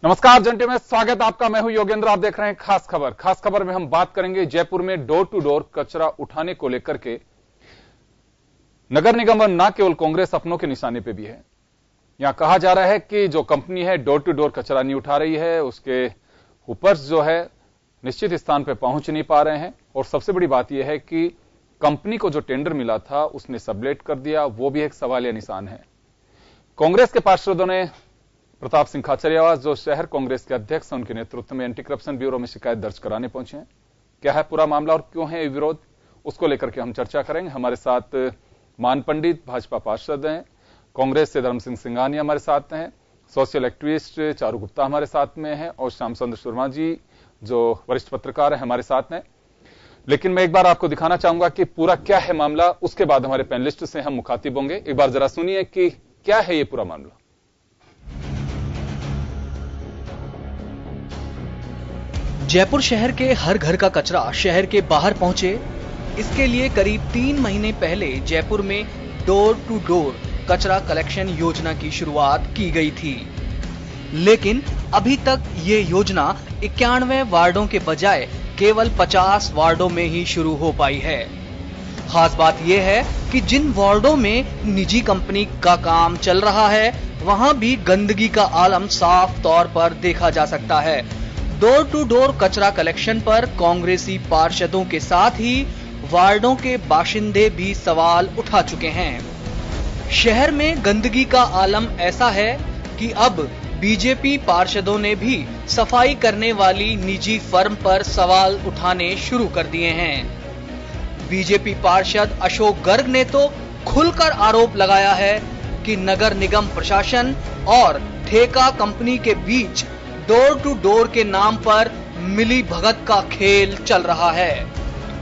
नमस्कार जंटे में स्वागत आपका। मैं हूं योगेंद्र। आप देख रहे हैं खास खबर। खास खबर में हम बात करेंगे जयपुर में डोर टू डोर कचरा उठाने को लेकर के। नगर निगम न केवल कांग्रेस अपनों के निशाने पे भी है। यहां कहा जा रहा है कि जो कंपनी है डोर टू डोर कचरा नहीं उठा रही है, उसके ऊपर जो है निश्चित स्थान पे पहुंच नहीं पा रहे हैं। और सबसे बड़ी बात यह है कि कंपनी को जो टेंडर मिला था उसने सबलेट कर दिया, वो भी एक सवालिया निशान है। कांग्रेस के पार्षदों ने प्रताप सिंह खाचरियावास जो शहर कांग्रेस के अध्यक्ष हैं, उनके नेतृत्व में एंटी करप्शन ब्यूरो में शिकायत दर्ज कराने पहुंचे हैं। क्या है पूरा मामला और क्यों है ये विरोध, उसको लेकर के हम चर्चा करेंगे। हमारे साथ मान पंडित भाजपा पार्षद हैं, कांग्रेस से धर्म सिंह सिंघानिया हमारे साथ हैं, सोशल एक्टिविस्ट चारू गुप्ता हमारे साथ में है और श्याम चंद्र शर्मा जी जो वरिष्ठ पत्रकार है हमारे साथ में। लेकिन मैं एक बार आपको दिखाना चाहूंगा कि पूरा क्या है मामला, उसके बाद हमारे पैनलिस्ट से हम मुखातिब होंगे। एक बार जरा सुनिए कि क्या है ये पूरा मामला। जयपुर शहर के हर घर का कचरा शहर के बाहर पहुंचे, इसके लिए करीब 3 महीने पहले जयपुर में डोर टू डोर कचरा कलेक्शन योजना की शुरुआत की गई थी। लेकिन अभी तक ये योजना 91 वार्डों के बजाय केवल 50 वार्डों में ही शुरू हो पाई है। खास बात यह है कि जिन वार्डों में निजी कंपनी का काम चल रहा है, वहां भी गंदगी का आलम साफ तौर पर देखा जा सकता है। डोर टू डोर कचरा कलेक्शन पर कांग्रेसी पार्षदों के साथ ही वार्डों के बाशिंदे भी सवाल उठा चुके हैं। शहर में गंदगी का आलम ऐसा है कि अब बीजेपी पार्षदों ने भी सफाई करने वाली निजी फर्म पर सवाल उठाने शुरू कर दिए हैं। बीजेपी पार्षद अशोक गर्ग ने तो खुलकर आरोप लगाया है कि नगर निगम प्रशासन और ठेका कंपनी के बीच डोर टू डोर के नाम पर मिली भगत का खेल चल रहा है।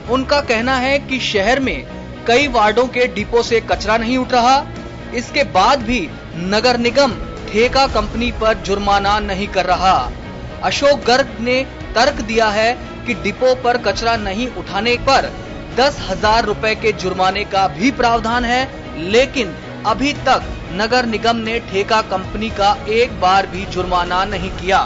उनका कहना है कि शहर में कई वार्डों के डिपो से कचरा नहीं उठ रहा, इसके बाद भी नगर निगम ठेका कंपनी पर जुर्माना नहीं कर रहा। अशोक गर्ग ने तर्क दिया है कि डिपो पर कचरा नहीं उठाने पर 10,000 रुपए के जुर्माने का भी प्रावधान है, लेकिन अभी तक नगर निगम ने ठेका कंपनी का एक बार भी जुर्माना नहीं किया।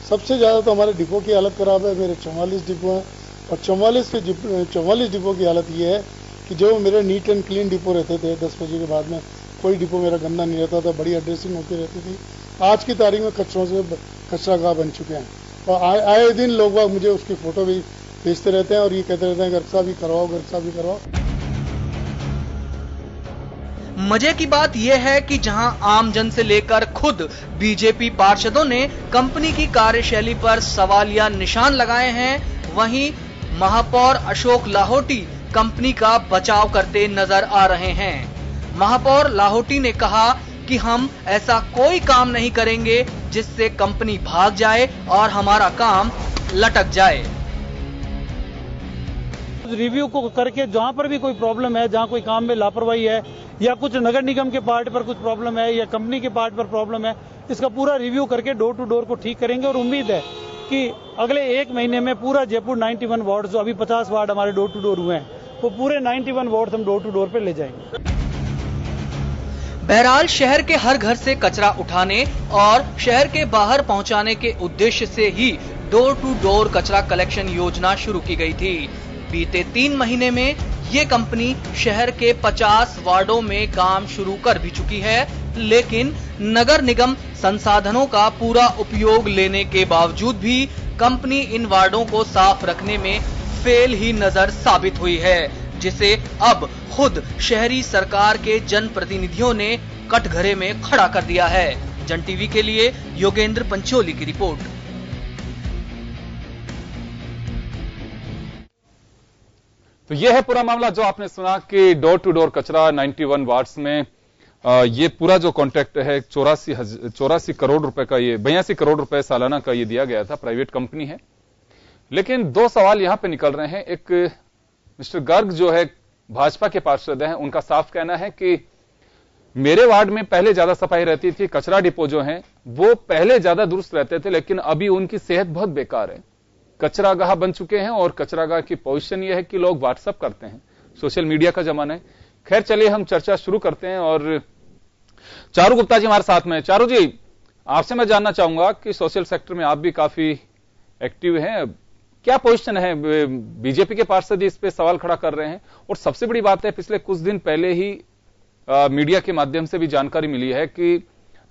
सबसे ज्यादा तो हमारे डिपो की हालत खराब है। मेरे 44 डिपो हैं और 44 डिपो की हालत ये है कि जो मेरे नीट एंड क्लीन डिपो रहते थे, 10 बजे के बाद में कोई डिपो मेरा गंदा नहीं रहता था, बढ़िया ड्रेसिंग होती रहती थी। आज की तारीख में कचरों से कचरा गाह बन चुके हैं और आए दिन लोग मुझे उसकी फोटो भी भेजते रहते हैं और ये कहते रहते हैं गर्ग साहब भी करवाओ, गर्ग साहब भी करवाओ। मजे की बात यह है कि जहां आमजन से लेकर खुद बीजेपी पार्षदों ने कंपनी की कार्यशैली पर सवालिया निशान लगाए हैं, वहीं महापौर अशोक लाहोटी कंपनी का बचाव करते नजर आ रहे हैं। महापौर लाहोटी ने कहा कि हम ऐसा कोई काम नहीं करेंगे जिससे कंपनी भाग जाए और हमारा काम लटक जाए। रिव्यू को करके जहां पर भी कोई प्रॉब्लम है, जहां कोई काम में लापरवाही है या कुछ नगर निगम के पार्ट पर कुछ प्रॉब्लम है या कंपनी के पार्ट पर प्रॉब्लम है, इसका पूरा रिव्यू करके डोर टू डोर को ठीक करेंगे। और उम्मीद है कि अगले 1 महीने में पूरा जयपुर 91 वार्ड, जो अभी 50 वार्ड हमारे डोर टू डोर हुए हैं, वो पूरे 91 वार्ड हम डोर टू डोर पे ले जाएंगे। बहरहाल शहर के हर घर से कचरा उठाने और शहर के बाहर पहुंचाने के उद्देश्य से ही डोर टू डोर कचरा कलेक्शन योजना शुरू की गई थी। बीते 3 महीने में ये कंपनी शहर के 50 वार्डों में काम शुरू कर भी चुकी है, लेकिन नगर निगम संसाधनों का पूरा उपयोग लेने के बावजूद भी कंपनी इन वार्डों को साफ रखने में फेल ही नजर साबित हुई है, जिसे अब खुद शहरी सरकार के जनप्रतिनिधियों ने कटघरे में खड़ा कर दिया है। जन टीवी के लिए योगेंद्र पंचोली की रिपोर्ट। तो यह है पूरा मामला जो आपने सुना कि डोर टू डोर कचरा 91 वार्ड्स में ये पूरा जो कॉन्ट्रैक्ट है 84 करोड़ रुपए का, ये 82 करोड़ रुपए सालाना का ये दिया गया था, प्राइवेट कंपनी है। लेकिन 2 सवाल यहां पे निकल रहे हैं। एक मिस्टर गर्ग जो है भाजपा के पार्षद हैं, उनका साफ कहना है कि मेरे वार्ड में पहले ज्यादा सफाई रहती थी, कचरा डिपो जो है वो पहले ज्यादा दुरुस्त रहते थे, लेकिन अभी उनकी सेहत बहुत बेकार है, कचरागाह बन चुके हैं। और कचरागाह की पोजीशन यह है कि लोग व्हाट्सएप करते हैं, सोशल मीडिया का जमाना है। खैर चलिए हम चर्चा शुरू करते हैं और चारू गुप्ता जी हमारे साथ में। चारू जी, आपसे मैं जानना चाहूंगा कि सोशल सेक्टर में आप भी काफी एक्टिव हैं, क्या पोजीशन है? बीजेपी के पार्षद इस पे सवाल खड़ा कर रहे हैं और सबसे बड़ी बात है, पिछले कुछ दिन पहले ही मीडिया के माध्यम से भी जानकारी मिली है कि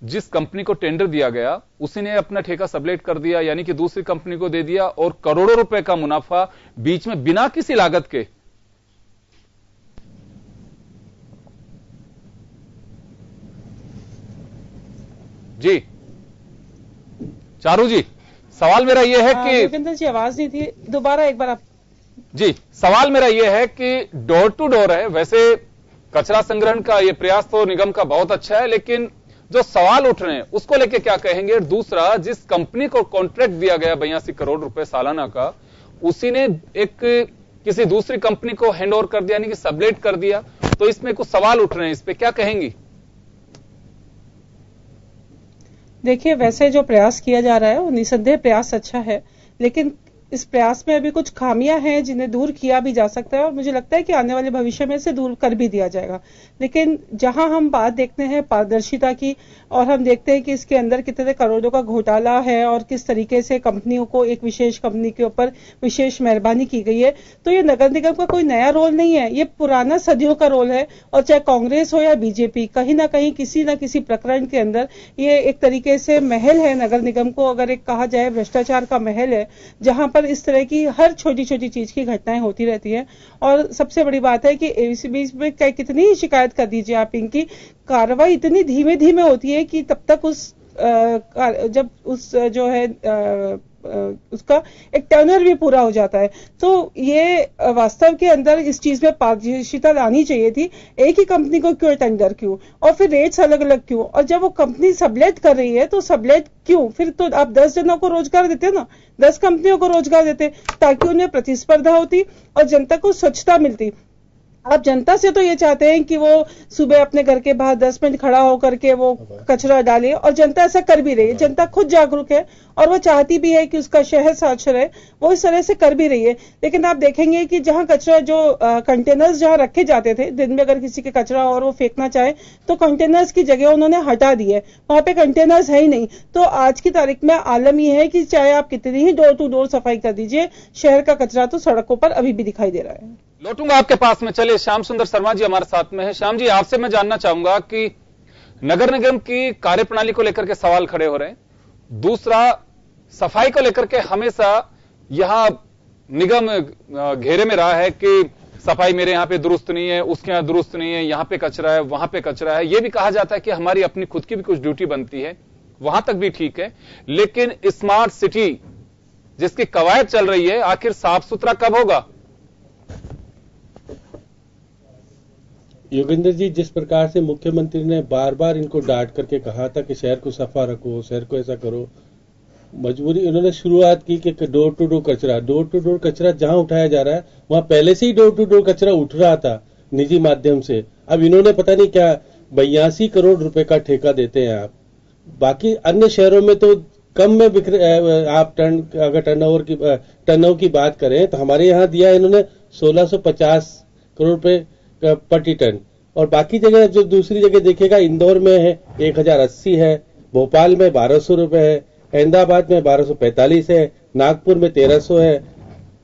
जिस कंपनी को टेंडर दिया गया उसी ने अपना ठेका सबलेट कर दिया, यानी कि दूसरी कंपनी को दे दिया और करोड़ों रुपए का मुनाफा बीच में बिना किसी लागत के। जी चारू जी, सवाल मेरा यह है कि योगेंद्र जी आवाज नहीं थी, दोबारा एक बार आप। जी, सवाल मेरा यह है कि डोर टू डोर है, वैसे कचरा संग्रहण का यह प्रयास तो निगम का बहुत अच्छा है, लेकिन जो सवाल उठ रहे हैं उसको लेके क्या कहेंगे? दूसरा, जिस कंपनी को कॉन्ट्रैक्ट दिया गया 82 करोड़ रुपए सालाना का, उसी ने एक किसी दूसरी कंपनी को हैंड ओवर कर दिया, यानी कि सबलेट कर दिया, तो इसमें कुछ सवाल उठ रहे हैं, इस पे क्या कहेंगी? देखिए, वैसे जो प्रयास किया जा रहा है वो निसंदेह प्रयास अच्छा है, लेकिन इस प्रयास में अभी कुछ खामियां हैं जिन्हें दूर किया भी जा सकता है और मुझे लगता है कि आने वाले भविष्य में इसे दूर कर भी दिया जाएगा। लेकिन जहां हम बात देखते हैं पारदर्शिता की और हम देखते हैं कि इसके अंदर कितने करोड़ों का घोटाला है और किस तरीके से कंपनियों को एक विशेष कंपनी के ऊपर विशेष मेहरबानी की गई है, तो ये नगर निगम का कोई नया रोल नहीं है, ये पुराना सदियों का रोल है। और चाहे कांग्रेस हो या बीजेपी, कहीं ना कहीं किसी न किसी प्रकरण के अंदर ये एक तरीके से महल है नगर निगम को, अगर एक कहा जाए भ्रष्टाचार का महल है, जहां पर इस तरह की हर छोटी छोटी चीज की घटनाएं होती रहती हैं। और सबसे बड़ी बात है कि एसीबी में कितनी ही शिकायत कर दीजिए आप, इनकी कार्रवाई इतनी धीमे धीमे होती है कि तब तक जब उस जो है उसका एक टर्नर भी पूरा हो जाता है। तो ये वास्तव के अंदर इस चीज में पारदर्शिता लानी चाहिए थी। एक ही कंपनी को क्यों टेंडर, क्यों, और फिर रेट्स अलग अलग क्यों, और जब वो कंपनी सबलेट कर रही है तो सबलेट क्यों? फिर तो आप 10 जनों को रोजगार देते ना, 10 कंपनियों को रोजगार देते, ताकि उन्हें प्रतिस्पर्धा होती और जनता को स्वच्छता मिलती। आप जनता से तो ये चाहते हैं कि वो सुबह अपने घर के बाहर 10 मिनट खड़ा होकर के वो कचरा डाले, और जनता ऐसा कर भी रही है। जनता खुद जागरूक है और वो चाहती भी है कि उसका शहर स्वच्छ रहे, वो इस तरह से कर भी रही है। लेकिन आप देखेंगे कि जहां कचरा, जो कंटेनर्स जहां रखे जाते थे, दिन में अगर किसी के कचरा और वो फेंकना चाहे तो कंटेनर्स की जगह उन्होंने हटा दी है, वहां पे कंटेनर्स है ही नहीं। तो आज की तारीख में आलम यह है कि चाहे आप कितनी ही डोर टू डोर सफाई कर दीजिए, शहर का कचरा तो सड़कों पर अभी भी दिखाई दे रहा है। लौटूंगा आपके पास में। चलिए, श्याम सुंदर शर्मा जी हमारे साथ में है। श्याम जी, आपसे मैं जानना चाहूंगा कि नगर निगम की कार्यप्रणाली को लेकर के सवाल खड़े हो रहे हैं, दूसरा सफाई को लेकर के हमेशा यहां निगम घेरे में रहा है कि सफाई मेरे यहां पे दुरुस्त नहीं है, उसके यहां दुरुस्त नहीं है, यहां पे कचरा है, वहां पे कचरा है। यह भी कहा जाता है कि हमारी अपनी खुद की भी कुछ ड्यूटी बनती है, वहां तक भी ठीक है, लेकिन स्मार्ट सिटी जिसकी कवायद चल रही है, आखिर साफ सुथरा कब होगा? योगेंद्र जी, जिस प्रकार से मुख्यमंत्री ने बार बार इनको डांट करके कहा था कि शहर को सफा रखो, शहर को ऐसा करो, मजबूरी इन्होंने शुरुआत की कि डोर टू डोर कचरा जहां उठाया जा रहा है वहां पहले से ही डोर टू डोर कचरा उठ रहा था निजी माध्यम से। अब इन्होंने पता नहीं क्या 82 करोड़ रुपए का ठेका देते हैं आप। बाकी अन्य शहरों में तो कम में आप अगर टर्नओवर की बात करें तो हमारे यहाँ दिया इन्होंने 1650 करोड़ रुपए प्रति टन, और बाकी जगह जो दूसरी जगह देखिएगा, इंदौर में है 1080 है, भोपाल में 1200 रुपए है, अहमदाबाद में 1245 है, नागपुर में 1300 है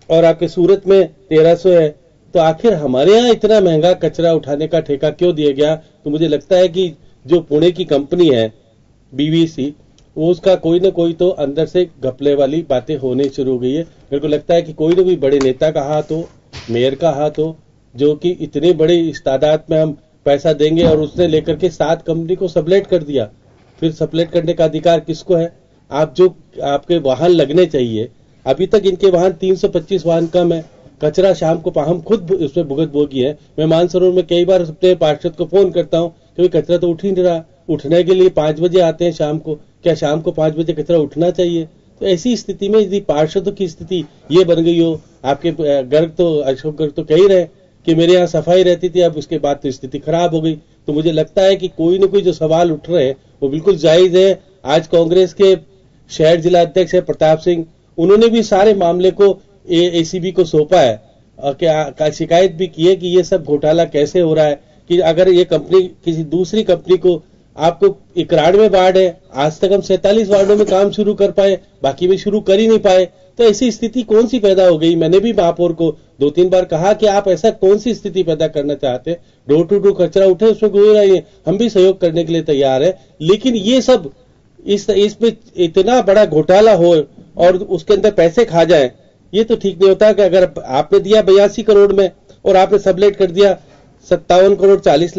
और आपके सूरत में 1300 है। तो आखिर हमारे यहाँ इतना महंगा कचरा उठाने का ठेका क्यों दिया गया? तो मुझे लगता है कि जो पुणे की कंपनी है बीवीसी, वो उसका कोई ना कोई तो अंदर से घपले वाली बातें होने शुरू हो गई है। मेरे को लगता है कि कोई ना कोई बड़े नेता का हाथ हो, मेयर का हाथ हो, जो कि इतने बड़े इस तादाद में हम पैसा देंगे, और उसने लेकर के 7 कंपनी को सबलेट कर दिया। फिर सबलेट करने का अधिकार किसको है? आप जो आपके वाहन लगने चाहिए, अभी तक इनके वाहन 325 वाहन कम है। कचरा शाम को हम खुद उसमें भुगत भोगी है। मैं मानसरोवर में कई बार अपने पार्षद को फोन करता हूँ, क्योंकि कचरा तो उठ ही नहीं रहा। उठने के लिए 5 बजे आते हैं शाम को, क्या शाम को 5 बजे कचरा उठना चाहिए? तो ऐसी स्थिति में यदि पार्षदों की स्थिति ये बन गई हो, आपके गर्ग तो अशोक गर्ग तो कह ही रहे कि मेरे यहाँ सफाई रहती थी, अब उसके बाद तो स्थिति खराब हो गई। तो मुझे लगता है कि कोई न कोई जो सवाल उठ रहे हैं वो बिल्कुल जायज है। आज कांग्रेस के शहर जिला अध्यक्ष है प्रताप सिंह, उन्होंने भी सारे मामले को एसीबी को सौंपा है और क्या शिकायत भी की है कि ये सब घोटाला कैसे हो रहा है, कि अगर ये कंपनी किसी दूसरी कंपनी को आपको इकराड़ में बाढ़ है, आज तक हम 47 वार्डों में काम शुरू कर पाए, बाकी में शुरू कर ही नहीं पाए। तो ऐसी स्थिति कौन सी पैदा हो गई? मैंने भी महापौर को 2-3 बार कहा कि आप ऐसा कौन सी स्थिति पैदा करना चाहते हैं, डोर टू डोर कचरा उठे उसमें गुजर आइए, हम भी सहयोग करने के लिए तैयार है। लेकिन ये सब इसमें इतना बड़ा घोटाला हो और उसके अंदर पैसे खा जाए, ये तो ठीक नहीं होता कि अगर आपने दिया 82 करोड़ में और आपने सबलेट कर दिया 57 करोड़ 40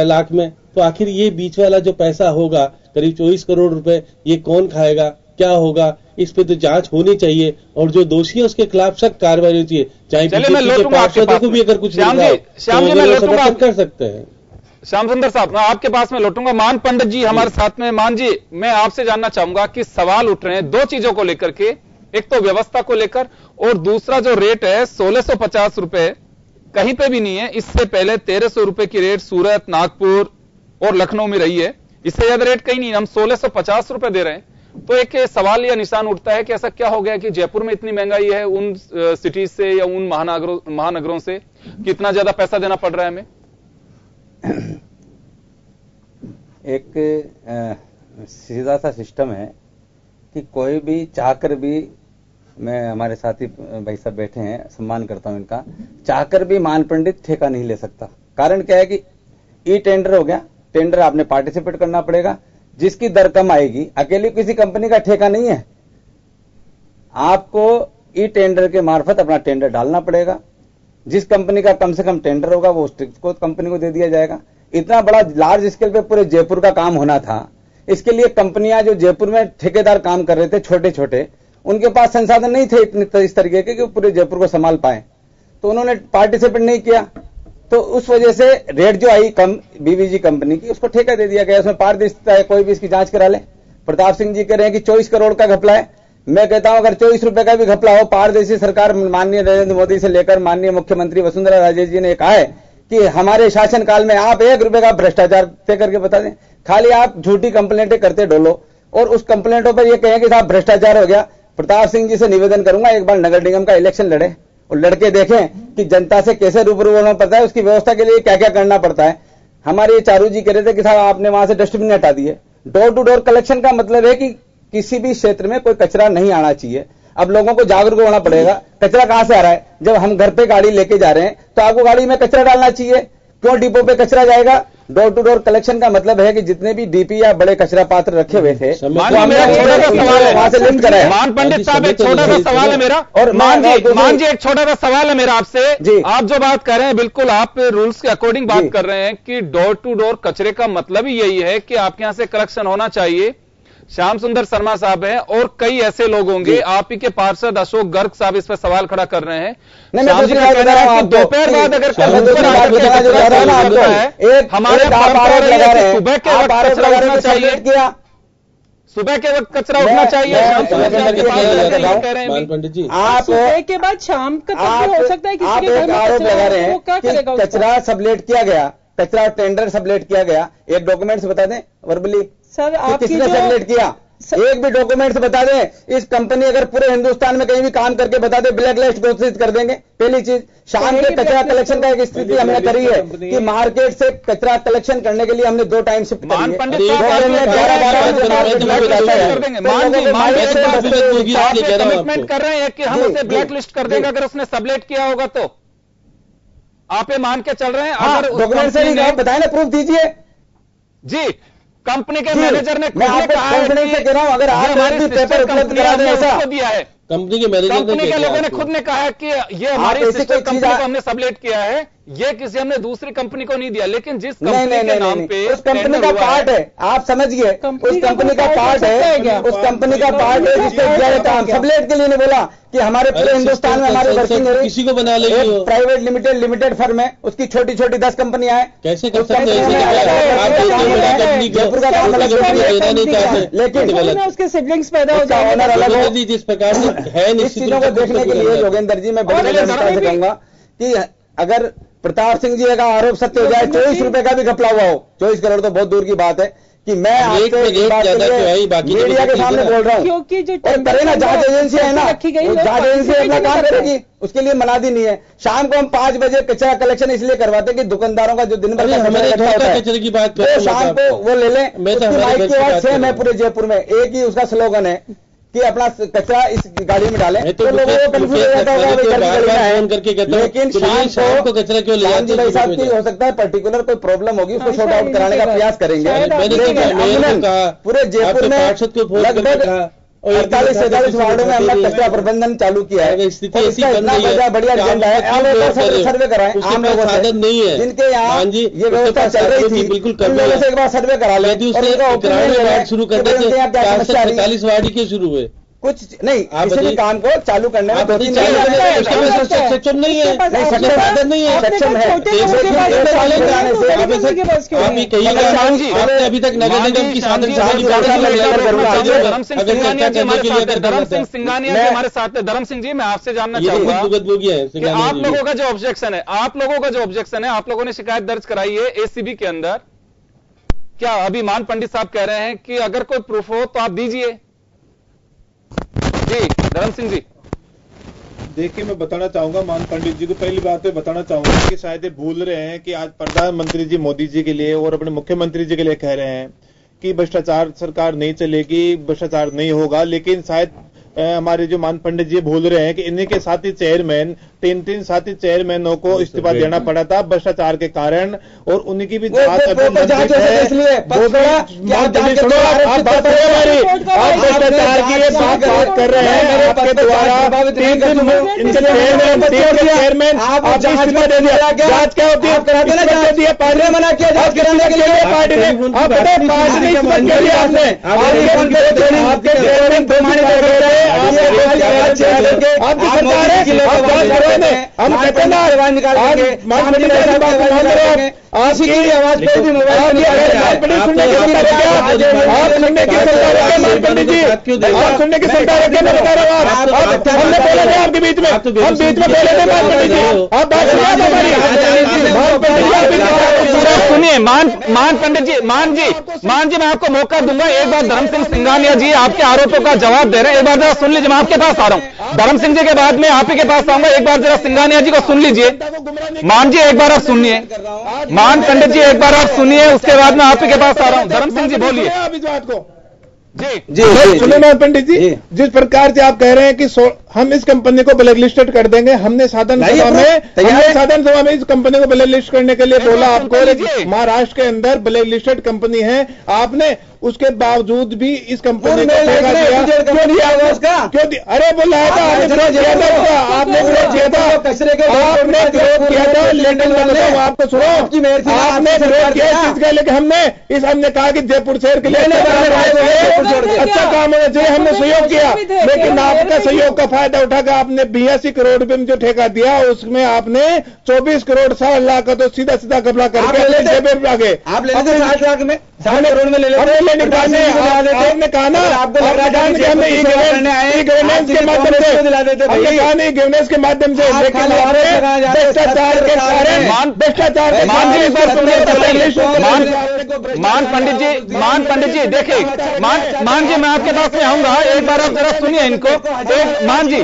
लाख में, तो आखिर ये बीच वाला जो पैसा होगा करीब 24 करोड़ रुपए, ये कौन खाएगा, क्या होगा? इस पे तो जांच होनी चाहिए और जो दोषी है उसके खिलाफ सख्त कार्रवाई होनी चाहिए। चाहे बीजेपी के पार्षदों को भी अगर कुछ समर्थन कर सकते हैं। श्याम सुंदर साहब, मैं आपके पास में लौटूंगा। मान पंडित जी हमारे साथ में। मान जी, मैं आपसे जानना चाहूंगा कि सवाल उठ रहे हैं दो चीजों को लेकर के, एक तो व्यवस्था को लेकर और दूसरा जो रेट है 1650 रुपए कहीं पे भी नहीं है। इससे पहले 1300 रुपए की रेट सूरत, नागपुर और लखनऊ में रही है, इससे ज्यादा रेट कहीं नहीं। हम 1650 रुपए दे रहे हैं। तो एक सवाल या निशान उठता है कि ऐसा क्या हो गया कि जयपुर में इतनी महंगाई है उन सिटीज से या उन महानगरों से कितना ज्यादा पैसा देना पड़ रहा है हमें? एक सीधा सा सिस्टम है कि कोई भी चाहकर भी, मैं हमारे साथी भाई साहब बैठे हैं, सम्मान करता हूं इनका, चाहकर भी मान पंडित ठेका नहीं ले सकता। कारण क्या है कि ई टेंडर हो गया, टेंडर आपने पार्टिसिपेट करना पड़ेगा, जिसकी दर कम आएगी। अकेली किसी कंपनी का ठेका नहीं है, आपको ई टेंडर के मार्फत अपना टेंडर डालना पड़ेगा। जिस कंपनी का कम से कम टेंडर होगा वो उसको कंपनी को दे दिया जाएगा। इतना बड़ा लार्ज स्केल पे पूरे जयपुर का काम होना था, इसके लिए कंपनियां जो जयपुर में ठेकेदार काम कर रहे थे छोटे छोटे, उनके पास संसाधन नहीं थे इतने इस तरीके के कि पूरे जयपुर को संभाल पाए, तो उन्होंने पार्टिसिपेट नहीं किया। तो उस वजह से रेट जो आई कम बीवीजी कंपनी की, उसको ठेका दे दिया गया। उसमें पारदर्शिता है, कोई भी इसकी जांच करा ले। प्रताप सिंह जी कह रहे हैं कि 24 करोड़ का घपला है। मैं कहता हूं अगर 24 रुपए का भी घपला हो, पारदर्शी सरकार माननीय नरेंद्र मोदी से लेकर माननीय मुख्यमंत्री वसुंधरा राजे जी ने कहा है कि हमारे शासनकाल में आप 1 रुपए का भ्रष्टाचार तय करके बता दें। खाली आप झूठी कंप्लेंटें करते डोलो और उस कंप्लेंटों पर यह कहें कि साहब भ्रष्टाचार हो गया। प्रताप सिंह जी से निवेदन करूंगा एक बार नगर निगम का इलेक्शन लड़े और लड़के देखें कि जनता से कैसे रूबरू होना पड़ता है, उसकी व्यवस्था के लिए क्या क्या करना पड़ता है। हमारे चारू जी कह रहे थे कि साहब आपने वहां से डस्टबिन हटा दिए। डोर टू डोर कलेक्शन का मतलब है कि किसी भी क्षेत्र में कोई कचरा नहीं आना चाहिए। अब लोगों को जागरूक होना पड़ेगा। कचरा कहां से आ रहा है? जब हम घर पे गाड़ी लेके जा रहे हैं तो आपको गाड़ी में कचरा डालना चाहिए, क्यों डिपो पे कचरा जाएगा? डोर टू डोर कलेक्शन का मतलब है कि जितने भी डीपी या बड़े कचरा पात्र रखे हुए थे वहां से लिंक कराए। मान पंडित साहब, एक छोटा सा सवाल है मेरा। और मान जी एक छोटा सा सवाल है मेरा आपसे। आप जो बात कर रहे हैं बिल्कुल आप रूल्स के अकॉर्डिंग बात कर रहे हैं कि डोर टू डोर कचरे का मतलब ही यही है कि आपके यहां से कलेक्शन होना चाहिए। श्याम सुंदर शर्मा साहब हैं और कई ऐसे लोग होंगे, आप ही के पार्षद अशोक गर्ग साहब इस पर सवाल खड़ा कर रहे हैं। दोपहर बाद अगर हमारे सुबह के वक्त कचरा उठना चाहिए, सुबह के वक्त कचरा उठना चाहिए। पंडित जी, आप सुबह के बाद शाम का हो सकता है किसी के घर में आरोप लगा रहे हैं कि कचरा सबलेट किया गया, कचरा टेंडर सबलेट किया गया। एक डॉक्यूमेंट्स बता दें वर्बली सर, किसने सबलेट किया? एक भी डॉक्यूमेंट्स बता दें। इस कंपनी अगर पूरे हिंदुस्तान में कहीं भी काम करके बता दे, ब्लैक लिस्ट घोषित कर देंगे। पहली चीज, शाम के कचरा कलेक्शन का एक स्थिति हमने करी है कि मार्केट से कचरा कलेक्शन करने के लिए हमने 2 टाइम शिफ्ट करी है। कमिटमेंट कर रहे हैं कि हम उसे ब्लैक लिस्ट कर देंगे अगर उसने सबलेट किया होगा। तो आप ये मान के चल रहे हैं? अगर डॉक्यूमेंट से नहीं बताए ना, प्रूफ दीजिए जी। कंपनी के मैनेजर ने मैं आपको कॉन्फिडेंस से कह रहा हूं, अगर आप हमारे पेपर उपलब्ध करा दें ऐसा दिया है। कंपनी के मैनेजर कंपनी के लोगों ने खुद ने कहा है कि ये हमारी सिस्टर कंपनी को हमने सबलेट किया है, ये किसी हमने दूसरी कंपनी को नहीं दिया। लेकिन जिस कंपनी के नाम पे उस कंपनी का पार्ट है, आप समझिए, उस कंपनी का पार्ट है, उस कंपनी का पार्ट है जिसपे दिया जाता है। सबलेट के लिए नहीं बोला कि हमारे पूरे हिंदुस्तान में हमारी वर्किंग किसी को बना ले, प्राइवेट लिमिटेड फर्म है, उसकी छोटी छोटी 10 कंपनियां हैं। कैसे कर सकते हैं? लेकिन उसके सिबलिंग्स पैदा हो जाए, ऑनर अलग हो। जिस प्रकार से है, इस चीजों को देखने के लिए योगेंद्र जी मैं बड़ी जनता से कहूंगा कि अगर प्रताप सिंह जी का आरोप सत्य हो जाए, 24 रुपए का भी घपला हुआ हो, 24 करोड़ तो बहुत दूर की बात है, कि मैं आपसे मीडिया के सामने बोल रहा हूँ, क्योंकि जो करे ना जांच एजेंसी है ना, जांच एजेंसी अपना काम करेगी, उसके लिए मनादी नहीं है। शाम को हम 5 बजे कचरा कलेक्शन इसलिए करवाते हैं कि दुकानदारों का जो दिन भर का कचरा इकट्ठा होता है कचरे की बात तो शाम को वो ले लें। माइक की आवाज सेम है पूरे जयपुर में, एक ही उसका स्लोगन है कि अपना कचरा इस गाड़ी में डालें, तो लोगों को कंफ्यूज हो जाता होगा। लेकिन शाम को कचरा क्यों ले जाते हैं भाई साहब की हो सकता है पर्टिकुलर कोई प्रॉब्लम होगी, उसको सॉर्ट आउट कराने का प्रयास करेंगे। पूरे जयपुर में लगभग 48-47 वार्डों में हमने कचरा प्रबंधन चालू किया है। स्थिति ऐसी बढ़िया एजेंडा है, आप एक बार सर्वे कराएं आम लोगों से नहीं है जिनके यहाँ ये व्यवस्था चल रही थी, बिल्कुल कम लोगों से एक बार सर्वे करा लें। शुरू कर देते 45 वार्ड क्यों शुरू हुए, कुछ नहीं किसी भी काम को चालू करने में सक्षम नहीं है, सक्षम नहीं है, सक्षम है। अभी तक नगर निगम की साधन धर्म सिंह सिंघानिया जी हमारे साथ हैं। धर्म सिंह जी, मैं आपसे जानना चाहूंगा कि आप लोगों का जो ऑब्जेक्शन है, आप लोगों ने शिकायत दर्ज कराई है एसीबी के अंदर, क्या अभी मान पंडित साहब कह रहे हैं कि अगर कोई प्रूफ हो तो आप दीजिए। जी धर्म सिंह जी। देखिए, मैं बताना चाहूंगा मान पंडित जी को, पहली बात तो बताना चाहूंगा कि शायद ये भूल रहे हैं कि आज प्रधानमंत्री जी मोदी जी के लिए और अपने मुख्यमंत्री जी के लिए कह रहे हैं कि भ्रष्टाचार सरकार नहीं चलेगी, भ्रष्टाचार नहीं होगा। लेकिन शायद हमारे जो मान पंडित जी भूल रहे हैं कि इन्हीं के साथी चेयरमैन, 3 साथी चेयरमैनों को इस्तीफा देना पड़ा था भ्रष्टाचार के कारण, और उन्हीं की भी जांच भ्रष्टाचार की ये बात कर रहे हैं आपके द्वारा। 3 चेयरमैन आप इस्तीफा दे दिया, जांच क्या होती है करा दिया, पार्टी ने मना किया जांच कराने के लिए, पार्टी ने आपके चेयरमैन हम कहते हैं आपकी आवाज पे भी मोबाइल सुनने की सरकार है, मैं बता रहा हूँ हमने बोले थे आपके बीच में, हम बीच में बोले थे मान पंडित जी, आप बात सुनिए। मान पंडित जी, मान जी मैं आपको मौका दूंगा। एक बार धर्म सिंह सिंघानिया जी आपके आरोपों का जवाब दे रहे हैं, एक बार जरा सुन लीजिए। मैं आपके पास आ रहा हूं, धर्म सिंह जी के बाद में आप ही के पास आऊंगा। एक बार जरा सिंघानिया जी को सुन लीजिए। मान जी एक बार आप सुनिए, मान पंडित जी एक बार आप सुनिए, उसके बाद में आप ही के पास आ रहा हूं। धर्म सिंह जी बोलिए। आप इस बात को जी सुनो मान पंडित जी, जिस प्रकार से आप कह रहे हैं कि हम इस कंपनी को ब्लैक लिस्टेड कर देंगे, हमने साधन सभा में इस कंपनी को ब्लैक लिस्ट करने के लिए बोला आपको। महाराष्ट्र के अंदर ब्लैक लिस्टेड कंपनी है, आपने उसके बावजूद भी इस कंपनी को ठेका दिया। क्यों दिया उसका? क्यों दिया? अरे बोला था आपने विरोध किया था, आपने विरोध किया था, आपने विरोध किया था। लेकिन आपको सुनो, आपने विरोध किया इस चीज का, लेकिन हमने कहा कि जयपुर शहर के लिए अच्छा काम होना चाहिए, हमने सहयोग किया। लेकिन आपका सहयोग का फायदा उठाकर आपने 82 करोड़ रुपए में जो ठेका दिया, उसमें आपने 24 करोड़ 60 लाख का तो सीधा घपला करके आगे आप ले लेते 60 लाख में, 60 करोड़ में ले लेते। आपने कहा ना, हमने ई-गवर्नेंस के माध्यम से दिला देते, गवर्नेंस के माध्यम से, लेकिन भ्रष्टाचार के कारण मान पंडित जी देखिए, मान जी मैं आपके पास में आऊंगा, एक बार आप जरा सुनिए इनको। मान जी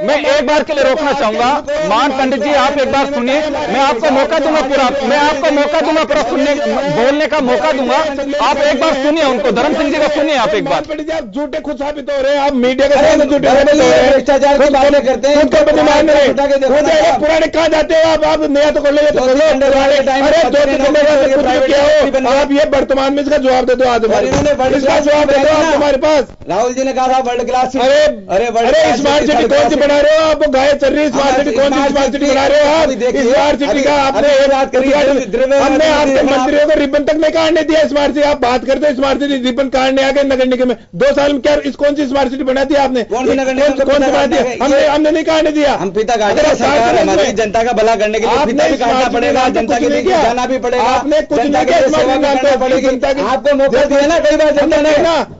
मैं एक बार के लिए रोकना चाहूंगा। मान पंडित जी आप एक बार सुनिए, मैं आपको मौका दूंगा पूरा सुनने बोलने का मौका दूंगा। आप एक बार सुनिए उनको, धर्म सिंह जी को सुनिए आप एक बार। पंडित जी आप झूठे खुद साबित हो रहे हैं, आप मीडिया के सामने झूठे साबित हो रहे हैं, भ्रष्टाचार की बातें करते हैं, पुराने कहाँ जाते हो आप नया तो कर लो, अरे 2 क्या हो आप, ये वर्तमान में इसका जवाब दे दो आज, इसका जवाब दे दो आप हमारे पास। राहुल जी ने कहा था वर्ल्ड क्लास। अरे स्मार्ट सिटी कौन सी बना रहे हो आप? गाय चल रही स्मार्ट सिटी, कौन सी स्मार्ट सिटी बना रहे हो आप? स्मार्ट सिटी का आपने हमने आपके मंत्रियों को रिबन तक नहीं काटने दिया स्मार्ट सिटी। आप बात करते हैं स्मार्ट सिटी रिबन काटने आ गए नगर निगम में 2 साल में। क्या इस कौन सी स्मार्ट सिटी बना दी आपने? कौन सी बना दिया? हमने नहीं काटने दिया। हम पिता काटे, जनता का भला करने के लिए पिता भी काटना पड़ेगा, जनता के लिए जाना भी पड़ेगा, आपने कुछ नहीं किया, सेवा भी करना पड़ेगी। आपको मौका दिया ना कई बार जनता ने,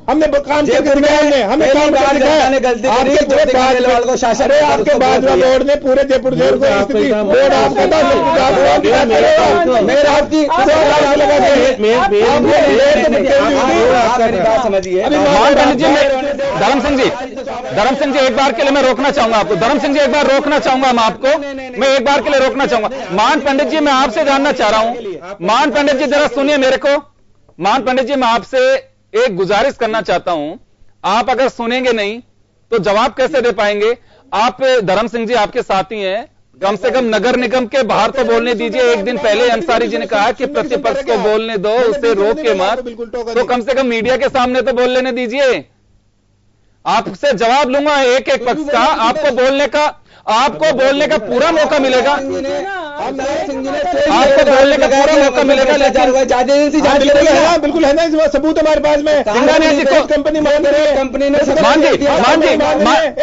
हमने काम करके दिखाया, हमने काम करके दिखाया। आपके केजरीवाल को शासन, अरे आपके भाजपा बोर्ड ने पूरे जयपुर शहर को स्थिति बोर्ड आपका था, मेरा आपकी समझिए। मान पंडित जी, धर्म सिंह जी एक बार के लिए मैं रोकना चाहूंगा आपको। धर्म सिंह जी एक बार रोकना चाहूंगा मैं आपको, मैं एक बार के लिए रोकना चाहूंगा। मान पंडित जी मैं आपसे जानना चाह रहा हूं, मान पंडित जी जरा सुनिए मेरे को। मान पंडित जी मैं आपसे एक गुजारिश करना चाहता हूं, आप अगर सुनेंगे नहीं तो जवाब कैसे दे पाएंगे आप? धर्म सिंह जी आपके साथी हैं, कम से कम नगर निगम के बाहर तो बोलने दीजिए। एक दिन पहले अंसारी जी ने कहा कि प्रतिपक्ष को बोलने दो, उसे रोक के मत, तो कम से कम मीडिया के सामने तो बोल लेने दीजिए। आपसे जवाब लूंगा एक एक पक्ष का, आपको बोलने का पूरा मौका मिलेगा, आपको बोलने का पूरा मौका मिलेगा। बिल्कुल है ना, इस सबूत हमारे पास में। सिंघानिया जी को कंपनी मान रही है, कंपनी ने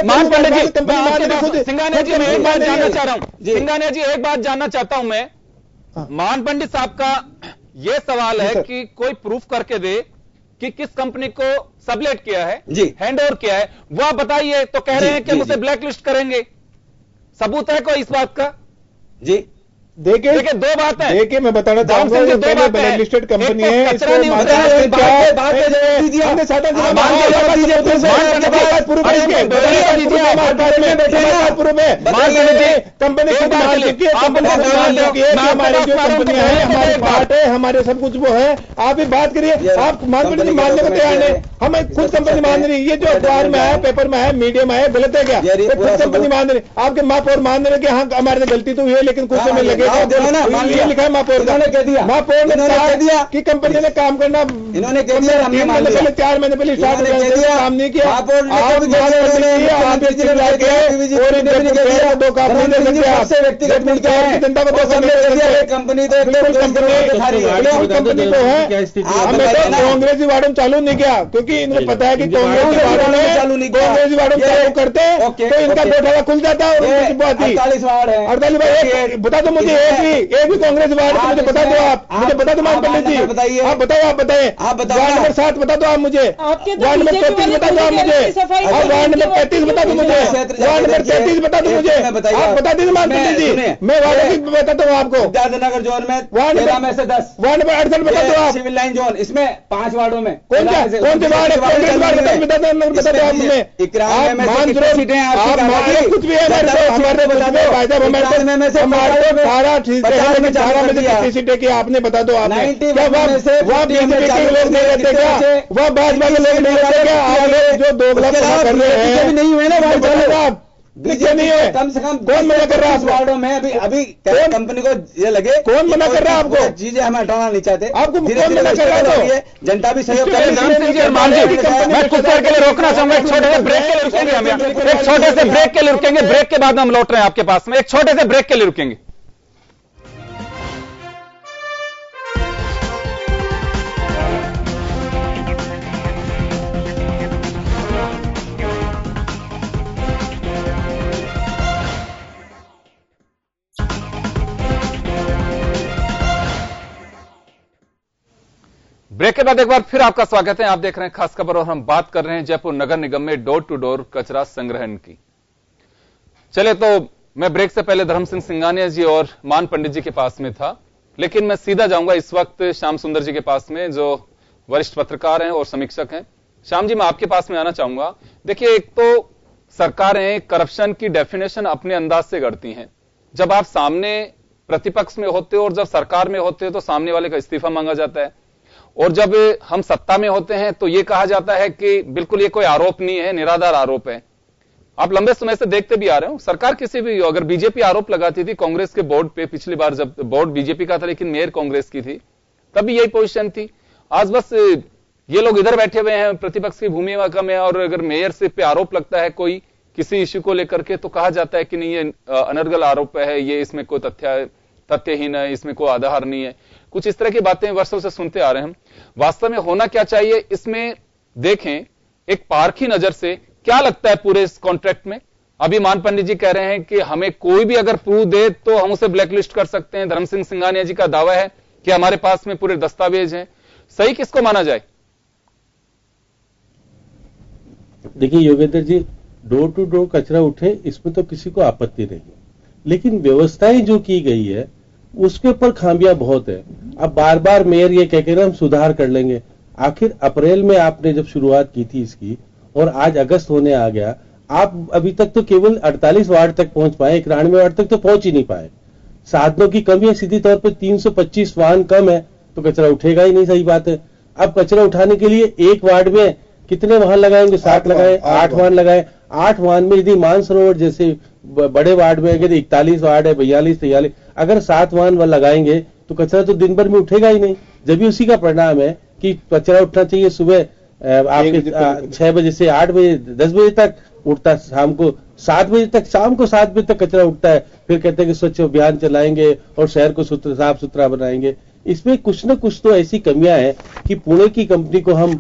मान पंडित जी, सिंघानिया जी मैं एक बात जानना चाह रहा हूं, सिंघानिया जी एक बात जानना चाहता हूं मैं। मान पंडित साहब का यह सवाल है कि कोई प्रूफ करके दे कि किस कंपनी को सबलेट किया है, हैंड ओवर किया है, वो आप बताइए। तो कह रहे हैं कि हम उसे ब्लैक लिस्ट करेंगे, सबूत है कोई इस बात का? जी देखिए दो बात है, देखिए मैं बताना चाहूंगा, ब्लैक लिस्टेड कंपनी है, कंपनी हमारी बात है, हमारे सब कुछ वो है। आप भी बात करिए, आप मानने को तैयार नहीं, हमें खुद कंपनी मान रही। ये जो अखबार में है, पेपर में है, मीडिया में है, गलत है क्या? खुद कंपनी मान रही, आपके महापौर मान रहे कि हाँ हमारे से गलती तो हुई है, लेकिन कुछ समय लगेगा। ये लिखा है महापौर ने कह दिया, महापौर ने कह दिया कि कंपनी ने काम करना, इन्होंने कह दिया, हमने पहले 4 महीने पहले स्टार्ट काम नहीं किया। व्यक्तिगत मिलकर जनता को कंपनी तो कंपनी को है, हमें तो कांग्रेसी वार्डन चालू नहीं किया, क्योंकि इनको पता है कि कांग्रेसी वार्डन चालू करते तो इनका घोटाला खुल जाता। 48 वार्ड है, 48 बता दो मुझे, एक भी कांग्रेस वार्ड मुझे बता दो, आप मुझे बता दो मान पंडित जी, आप बताइए वार्ड नंबर 7 बता दो आप मुझे, वार्ड नंबर 33 बता दो आप मुझे, वार्ड नंबर 35 बता दो मुझे, वार्ड नंबर 33 बता दो मुझे, आप बता दीजिए मान पंडित जी, मैं वार्ड की बताता हूँ आपको। नगर जोन में वार्ड में से 10, वार्ड नंबर 68 बता दो आप। सिविल लाइन जोन, इसमें 5 वार्डों में कौन से वार्ड है? बता दो आप मुझे, कुछ भी है हमारे सीटें की आपने बता दो, आपने वह बीजेपी के लोग नहीं रहते क्या? वह भाजपा के लोग नहीं रहते क्या? आप लोग जो दोगला कर रहे हैं नहीं हुए ना भाई, बीजेपी नहीं है, कम से कम कौन मना कर रहा है? वार्डों में अभी कंपनी को ये लगे, कौन मना कर रहा है आपको? चीजें हमें हटाना नहीं चाहते, आपको कौन मना कर रहा है? जनता भी सहयोग करे। मैं कुछ देर के लिए रोकना चाहूंगा, एक छोटे से ब्रेक के लिए रुकेंगे हम, एक छोटे से ब्रेक के लिए रुकेंगे, ब्रेक के बाद हम लौट रहे हैं आपके पास में, एक छोटे से ब्रेक के लिए रुकेंगे। ब्रेक के बाद एक बार फिर आपका स्वागत है। आप देख रहे हैं खास खबर और हम बात कर रहे हैं जयपुर नगर निगम में डोर टू डोर कचरा संग्रहण की। चले तो मैं ब्रेक से पहले धर्म सिंह सिंघानिया जी और मान पंडित जी के पास में था, लेकिन मैं सीधा जाऊंगा इस वक्त श्याम सुंदर जी के पास में, जो वरिष्ठ पत्रकार हैं और समीक्षक हैं। श्याम जी, मैं आपके पास में आना चाहूंगा। देखिए, एक तो सरकारें करप्शन की डेफिनेशन अपने अंदाज से करती हैं। जब आप सामने प्रतिपक्ष में होते हो और जब सरकार में होते हो तो सामने वाले का इस्तीफा मांगा जाता है, और जब हम सत्ता में होते हैं तो यह कहा जाता है कि बिल्कुल ये कोई आरोप नहीं है, निराधार आरोप है। आप लंबे समय से देखते भी आ रहे हो, सरकार किसी भी, अगर बीजेपी आरोप लगाती थी कांग्रेस के बोर्ड पे, पिछली बार जब बोर्ड बीजेपी का था लेकिन मेयर कांग्रेस की थी, तभी यही पोजीशन थी। आज बस ये लोग इधर बैठे हुए हैं, प्रतिपक्ष की भूमिका में, और अगर मेयर से पे आरोप लगता है कोई किसी इश्यू को लेकर के, तो कहा जाता है कि नहीं ये अनर्गल आरोप है, ये इसमें कोई तथ्यहीन है, इसमें कोई आधार नहीं है। कुछ इस तरह की बातें वर्षों से सुनते आ रहे हैं। वास्तव में होना क्या चाहिए, इसमें देखें एक पारखी नजर से, क्या लगता है पूरे इस कॉन्ट्रैक्ट में? अभी मान पंडित जी कह रहे हैं कि हमें कोई भी अगर प्रूफ दे तो हम उसे ब्लैकलिस्ट कर सकते हैं। धर्म सिंह सिंघानिया जी का दावा है कि हमारे पास में पूरे दस्तावेज हैं। सही किसको माना जाए? देखिए Yogendra ji, door to door कचरा उठे, इसमें तो किसी को आपत्ति नहीं, लेकिन व्यवस्थाएं जो की गई है उसके ऊपर खामियां बहुत है। अब बार बार मेयर ये कह के हम सुधार कर लेंगे, आखिर अप्रैल में आपने जब शुरुआत की थी इसकी और आज अगस्त होने आ गया, आप अभी तक तो केवल 48 वार्ड तक पहुंच पाए, 91 वार्ड तक तो पहुंच ही नहीं पाए। साधनों की कमी है, सीधी तौर पर 325 वाहन कम है तो कचरा उठेगा ही नहीं, सही बात है। अब कचरा उठाने के लिए एक वार्ड में कितने वाहन लगाएंगे? 7 लगाए, 8 वाहन लगाए। 8 वाहन में यदि मानसरोवर जैसे बड़े वार्ड में अगर 41 वार्ड है, 42, 43, अगर 7 वाहन लगाएंगे तो कचरा तो दिन भर में उठेगा ही नहीं। जब भी उसी का परिणाम है कि कचरा उठना चाहिए सुबह आपके 6 बजे से 8 बजे 10 बजे तक उठता, शाम को 7 बजे तक, शाम को 7 बजे तक कचरा उठता है। फिर कहते हैं कि स्वच्छ अभियान चलाएंगे और शहर को साफ सुथरा बनाएंगे। इसमें कुछ न कुछ तो ऐसी कमियां हैं कि पुणे की कंपनी को हम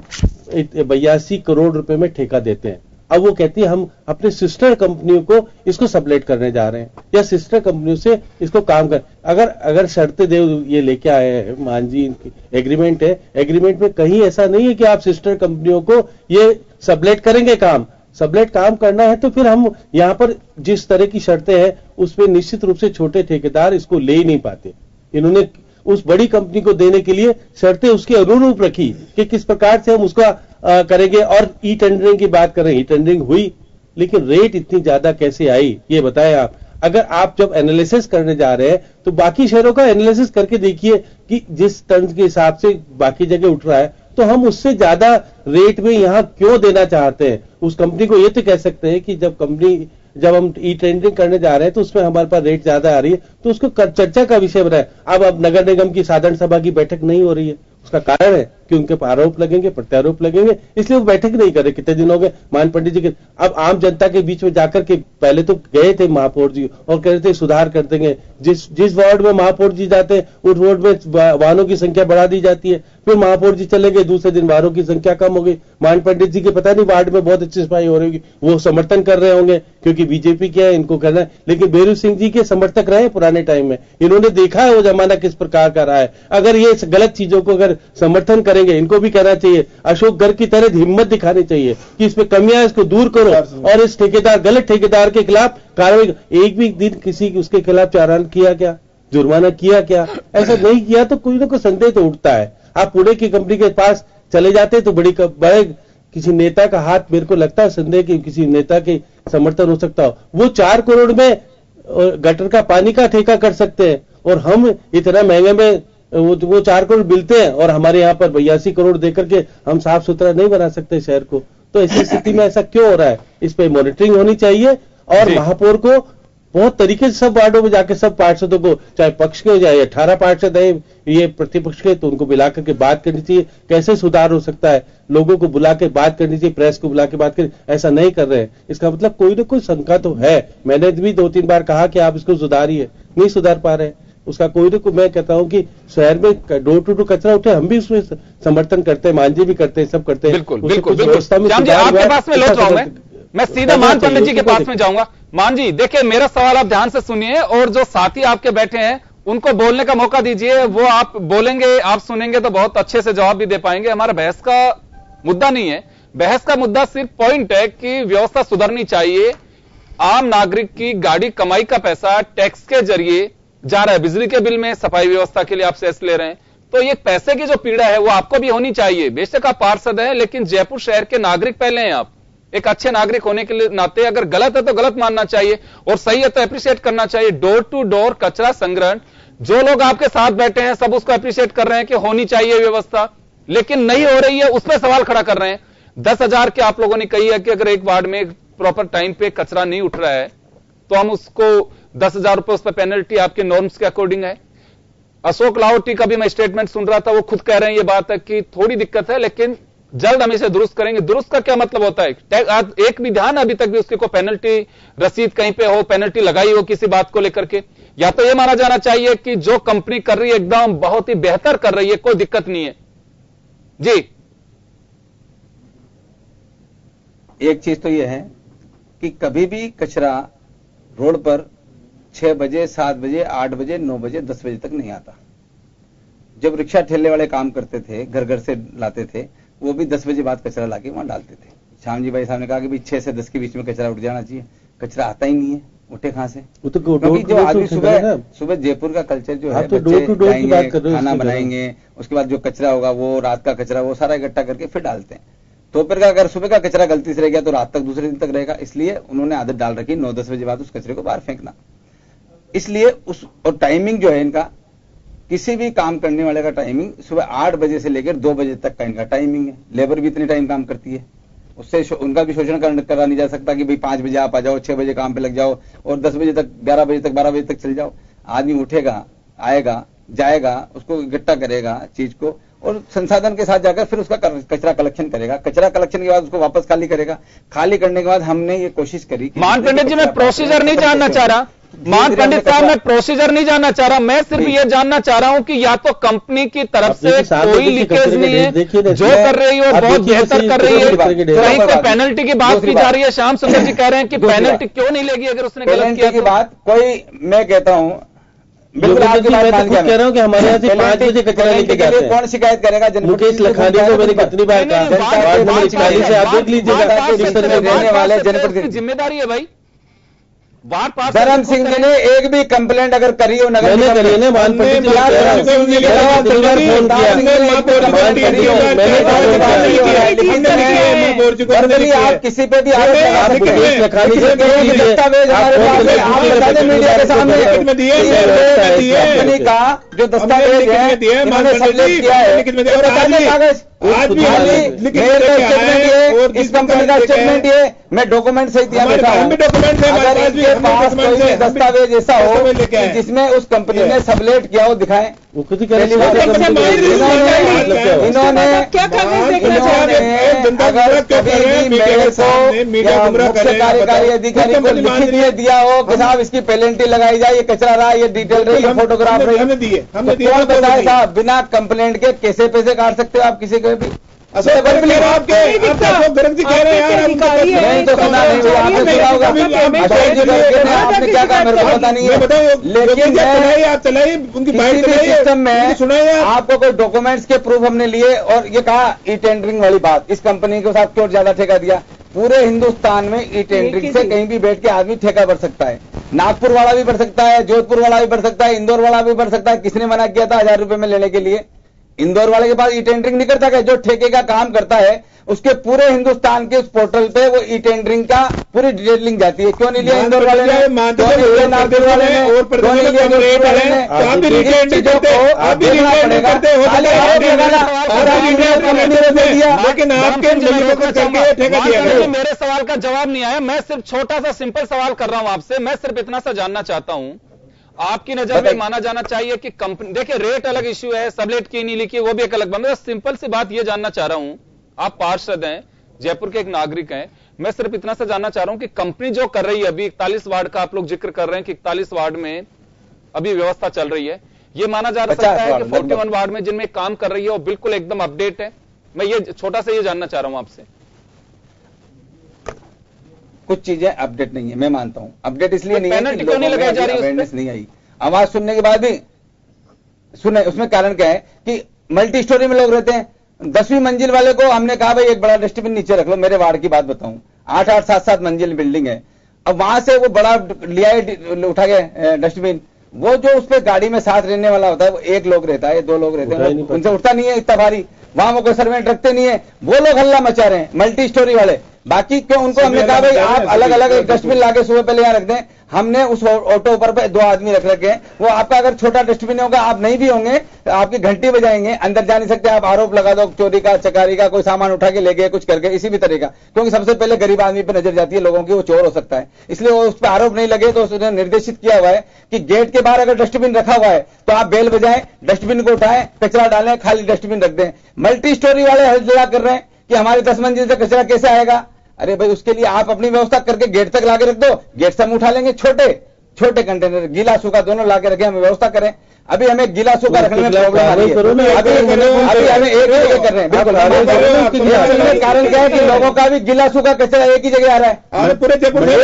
82 करोड़ रुपए में ठेका देते हैं। अब वो कहती है हम अपने सिस्टर कंपनियों को इसको सबलेट करने जा रहे हैं या सिस्टर कंपनियों से इसको काम कर, अगर शर्तें दे ये लेके आए हैं मान जी, इनकी एग्रीमेंट है, एग्रीमेंट में कहीं ऐसा नहीं है कि आप सिस्टर कंपनियों को ये सबलेट करेंगे काम। सबलेट काम करना है तो फिर हम यहाँ पर जिस तरह की शर्तें हैं उसमें निश्चित रूप से छोटे ठेकेदार इसको ले ही नहीं पाते। इन्होंने उस बड़ी कंपनी को देने के लिए शर्तें उसके अनुरूप रखी कि किस प्रकार से हम उसका करेंगे। और ई टेंडरिंग की बात करें, ई टेंडरिंग हुई लेकिन रेट इतनी ज्यादा कैसे आई ये बताएं आप। अगर आप जब एनालिसिस करने जा रहे हैं तो बाकी शहरों का एनालिसिस करके देखिए कि जिस टन के हिसाब से बाकी जगह उठ रहा है तो हम उससे ज्यादा रेट में यहां क्यों देना चाहते हैं। उस कंपनी को ये तो कह सकते हैं कि जब हम ई टेंडरिंग करने जा रहे हैं तो उसमें हमारे पास रेट ज्यादा आ रही है तो उसको चर्चा का विषय बनाए। अब नगर निगम की साधारण सभा की बैठक नहीं हो रही है, उसका कारण है कि उनके आरोप लगेंगे, प्रत्यारोप लगेंगे, इसलिए वो बैठक नहीं कर रहे। कितने दिन हो गए मान पंडित जी के। अब आम जनता के बीच में जाकर के पहले तो गए थे महापौर जी और कह रहे थे सुधार कर देंगे। जिस वार्ड में महापौर जी जाते हैं उस वार्ड में वाहनों की संख्या बढ़ा दी जाती है, फिर महापौर जी चले गए, दूसरे दिन वाहनों की संख्या कम हो गई। मान पंडित जी के पता नहीं वार्ड में बहुत अच्छी सफाई हो रही होगी, वो समर्थन कर रहे होंगे क्योंकि बीजेपी क्या है इनको करना है। लेकिन बेरू सिंह जी के समर्थक रहे पुराने टाइम में, इन्होंने देखा है वो जमाना किस प्रकार का रहा है। अगर ये गलत चीजों को अगर समर्थन करेंगे, इनको भी कहना चाहिए, अशोक गर्ग की तरह हिम्मत दिखानी चाहिए कि इसमें कमियां इसको दूर करो और इस गलत ठेकेदार के खिलाफ कार्रवाई। एक भी दिन किसी उसके खिलाफ चालान किया क्या, जुर्माना किया क्या? ऐसा नहीं किया तो कोई ना कोई संदेह तो उठता है। आप पुणे की कंपनी के पास चले जाते तो बड़े किसी नेता का हाथ, मेरे को लगता है संदेह कि किसी नेता के समर्थन हो सकता हो। वो 4 करोड़ में गटर का पानी का ठेका कर सकते हैं और हम इतना महंगे में वो 4 करोड़ मिलते हैं और हमारे यहाँ पर 82 करोड़ देकर के हम साफ सुथरा नहीं बना सकते शहर को। तो ऐसी स्थिति में ऐसा क्यों हो रहा है? इस पे मॉनिटरिंग होनी चाहिए और महापौर को बहुत तरीके से सब वार्डों में जाके सब पार्षदों को, चाहे पक्ष के चाहे 18 पार्षद है ये प्रतिपक्ष के, तो उनको बुला करके बात करनी चाहिए कैसे सुधार हो सकता है। लोगों को बुला के बात करनी चाहिए, प्रेस को बुला के बात करनी। ऐसा नहीं कर रहे हैं, इसका मतलब कोई ना कोई शंका तो है। मैंने भी 2-3 बार कहा कि आप इसको सुधारिए, नहीं सुधार पा रहे। उसका कोई ना कोई, मैं कहता हूं कि शहर में डोर टू डोर कचरा उठे, हम भी उसमें समर्थन करते हैं, मांझी भी करते हैं, सब करते हैं। बिल्कुल बिल्कुल आपके पास में लौट रहा हूं मैं सीधा मान पंडित जी के पास में जाऊंगा। मान जी देखिए, मेरा सवाल आप ध्यान से सुनिए और जो साथी आपके बैठे हैं उनको बोलने का मौका दीजिए। वो आप बोलेंगे, आप सुनेंगे तो बहुत अच्छे से जवाब भी दे पाएंगे। हमारा बहस का मुद्दा नहीं है, बहस का मुद्दा सिर्फ पॉइंट है कि व्यवस्था सुधरनी चाहिए। आम नागरिक की गाड़ी कमाई का पैसा टैक्स के जरिए जा रहा है, बिजली के बिल में, सफाई व्यवस्था के लिए आप सेस ले रहे हैं, तो ये पैसे की जो पीड़ा है वो आपको भी होनी चाहिए। बेशक आप पार्षद हैं, लेकिन जयपुर शहर के नागरिक पहले हैं। आप एक अच्छे नागरिक होने के नाते अगर गलत है तो गलत मानना चाहिए और सही है तो अप्रिशिएट करना चाहिए। डोर टू डोर कचरा संग्रहण, जो लोग आपके साथ बैठे हैं सब उसको अप्रिशिएट कर रहे हैं कि होनी चाहिए व्यवस्था, लेकिन नहीं हो रही है, उस पर सवाल खड़ा कर रहे हैं। 10,000 के आप लोगों ने कही है कि अगर एक वार्ड में प्रॉपर टाइम पे कचरा नहीं उठ रहा है तो हम उसको 10,000 रुपए उस पर पेनल्टी आपके नॉर्म्स के अकॉर्डिंग है। अशोक लाहौटी का भी मैं स्टेटमेंट सुन रहा था, वो खुद कह रहे हैं ये बात है कि थोड़ी दिक्कत है लेकिन जल्द हम इसे दुरुस्त करेंगे। दुरुस्त का क्या मतलब होता है? एक भी ध्यान अभी तक भी उसकी कोई पेनल्टी रसीद कहीं पे हो, पेनल्टी लगाई हो किसी बात को लेकर के? या तो यह माना जाना चाहिए कि जो कंपनी कर रही है एकदम बहुत ही बेहतर कर रही है, कोई दिक्कत नहीं है। जी, एक चीज तो यह है कि कभी भी कचरा रोड पर 6 बजे, 7 बजे, 8 बजे, 9 बजे, 10 बजे तक नहीं आता। जब रिक्शा ठेले वाले काम करते थे, घर घर से लाते थे, वो भी 10 बजे बाद कचरा लाके वहां डालते थे। श्याम जी भाई साहब ने कहा कि भाई 6 से 10 के बीच में कचरा उठ जाना चाहिए, कचरा आता ही नहीं है, उठे कहाँ से? क्योंकि जो आदमी सुबह जयपुर का कल्चर जो है, बच्चे जाएंगे, खाना बनाएंगे, उसके बाद जो कचरा होगा वो रात का कचरा वो सारा इकट्ठा करके फिर डालते हैं। दोपहर का अगर सुबह का कचरा गलती से रह गया तो रात तक दूसरे दिन तक रहेगा, इसलिए उन्होंने आदत डाल रखी 9-10 बजे बाद उस कचरे को बाहर फेंकना। इसलिए उस और टाइमिंग जो है इनका, किसी भी काम करने वाले का टाइमिंग सुबह 8 बजे से लेकर 2 बजे तक का इनका टाइमिंग है। लेबर भी इतने टाइम काम करती है, उससे उनका भी शोषण करा नहीं जा सकता कि भाई 5 बजे आप आ जाओ, 6 बजे काम पे लग जाओ और 10 बजे तक, 11 बजे तक, 12 बजे तक चल जाओ। आदमी उठेगा, आएगा, जाएगा, उसको इकट्ठा करेगा चीज को और संसाधन के साथ जाकर फिर उसका कचरा कलेक्शन करेगा। कचरा कलेक्शन के बाद उसको वापस खाली करेगा। खाली करने के बाद हमने ये कोशिश करी। मान पंडित जी, मैं प्रोसीजर नहीं जानना चाह रहा, मान पंडित साहब मैं प्रोसीजर नहीं जानना चाह रहा, मैं सिर्फ ये जानना चाह रहा हूं कि या तो कंपनी की तरफ से कोई लीकेज नहीं है, जो कर रही है और बहुत बेहतर कर रही है, कहीं कोई पेनल्टी की बात की जा रही है। श्याम सुंदर जी कह रहे हैं कि पेनल्टी क्यों नहीं लेगी अगर उसने गलत किया की बात कोई, मैं कहता हूं बिल्कुल आपकी बात मान कह रहा हूं कि हमारे यहाँ से 5 बजे कचरा लेके जाते हैं। कौन शिकायत करेगा? मुकेश लखानी को मैंने कितनी बार कहा, वार्ड नंबर 41 से आप देख लीजिएगा किस तरह से रहने वाले जनप्रतिनिधि, जिम्मेदारी है भाई। धर्म सिंह जी ने एक भी कंप्लेंट अगर करी हो नगर निगम करी है, मान पंडित जी आप किसी पे भी दस्तावेज हमारे मीडिया के सामने कंपनी का जो दस्तावेज है इन्होंने सबमिट किया है, कागज इस कंपनी का स्टेटमेंट ये मैं डॉक्यूमेंट सहित दिया बैठा हूं। अगर इनके पास कोई दस्तावेज ऐसा हो जिसमें उस कंपनी ने सबलेट किया हो, दिखाएं। वो खुद ही इन्होंने अगर कभी मेरे को मुख्य कार्यकारी अधिकारी को लिखित में दिया हो कि साहब इसकी पेनल्टी लगाई जाए, ये कचरा रहा, ये डिटेल रही, ये फोटोग्राफ रही, हमने दिए, कौन बताए साहब बिना कंप्लेंट के कैसे पैसे काट सकते हो आप किसी को भी? आपके कह रहे हैं नहीं तो सुना नहीं हुआ, आपने सुना होगा आपने क्या कहा मेरे को पता नहीं है, लेकिन उनकी सिस्टम में सुनाइए आपको कोई डॉक्यूमेंट्स के प्रूफ हमने लिए और ये कहा ई टेंडरिंग वाली बात, इस कंपनी के साथ क्यों ज्यादा ठेका दिया? पूरे हिंदुस्तान में ई टेंडरिंग से कहीं भी बैठ के आदमी ठेका भर सकता है, नागपुर वाला भी भर सकता है, जोधपुर वाला भी भर सकता है, इंदौर वाला भी भर सकता है। किसने मना किया था 1000 रुपए में लेने के लिए? इंदौर वाले के पास ई टेंडरिंग नहीं करता क्या? जो ठेके का काम करता है उसके पूरे हिंदुस्तान के उस पोर्टल पे वो ई टेंडरिंग का पूरी डिटेलिंग जाती है। क्यों नहीं लिया इंदौर वाले ने, नागपुर वाले ने, क्यों नहीं लिया जोधपुर वाले ने? चीजों को देखना पड़ेगा। लेकिन आपके मेरे सवाल का जवाब नहीं आया। मैं सिर्फ छोटा सा सिंपल सवाल कर रहा हूं आपसे। मैं सिर्फ इतना सा जानना चाहता हूं, आपकी नजर में माना जाना चाहिए कि कंपनी, देखिए रेट अलग इश्यू है, सबलेट की नहीं लिखी वो भी एक अलग बात। मैं सिंपल सी बात ये जानना चाह रहा हूं, आप पार्षद हैं, जयपुर के एक नागरिक हैं, मैं सिर्फ इतना सा जानना चाह रहा हूं कि कंपनी जो कर रही है अभी 41 वार्ड का आप लोग जिक्र कर रहे हैं कि 41 वार्ड में अभी व्यवस्था चल रही है, ये माना जा सकता है कि 41 वार्ड में जिनमें काम कर रही है वो बिल्कुल एकदम अपडेट है? मैं ये छोटा सा ये जानना चाह रहा हूं आपसे। कुछ चीजें अपडेट नहीं है, मैं मानता हूं अपडेट इसलिए नहीं है पेनल्टी क्यों नहीं लगाई जा रही है, अवेयरनेस नहीं आई। आवाज सुनने के बाद भी सुने, उसमें कारण क्या है कि मल्टी स्टोरी में लोग रहते हैं। 10वीं मंजिल वाले को हमने कहा भाई एक बड़ा डस्टबिन नीचे रख लो, मेरे वार्ड की बात बताऊं 8-8, 7-7 मंजिल बिल्डिंग है, अब वहां से वो बड़ा लिया उठा के डस्टबिन, वो जो उस पर गाड़ी में साथ रहने वाला होता है वो 1 लोग रहता है, 2 लोग रहते हैं, उनसे उठता नहीं है इतना भारी, वहां वो कोई सर्वेंट रखते नहीं है, वो लोग हल्ला मचा रहे हैं मल्टी स्टोरी वाले। बाकी क्यों उनको हमने कहा भाई आप अलग अलग एक डस्टबिन लाके सुबह पहले यहां रख दें। हमने उस ऑटो ऊपर पे 2 आदमी रख रखे हैं, वो आपका अगर छोटा डस्टबिन होगा आप नहीं भी होंगे आपकी घंटी बजाएंगे, अंदर जा नहीं सकते, आप आरोप लगा दो चोरी का, चकारी का, कोई सामान उठा के ले गए कुछ करके, इसी भी तरह का, क्योंकि सबसे पहले गरीब आदमी पे नजर जाती है लोगों की, वो चोर हो सकता है, इसलिए वो उस पर आरोप नहीं लगे। तो उसने निर्देशित किया हुआ है कि गेट के बाहर अगर डस्टबिन रखा हुआ है तो आप बेल बजाएं, डस्टबिन को उठाएं, कचरा डालें, खाली डस्टबिन रख दें। मल्टी स्टोरी वाले हल्ला कर रहे हैं कि हमारे 10 मंजिल से कचरा कैसे आएगा? अरे भाई उसके लिए आप अपनी व्यवस्था करके गेट तक लाके रख दो, गेट से हम उठा लेंगे, छोटे छोटे कंटेनर गीला सूखा दोनों लाके रखें, हम व्यवस्था करें। अभी हमें गीला सूखा रखने में प्रॉब्लम आ रही है। अभी हमें एक जगह कर रहे हैं। बिल्कुल कारण क्या है कि लोगों का भी गीला सूखा कचरा एक ही जगह आ रहा है, पूरे जयपुर में,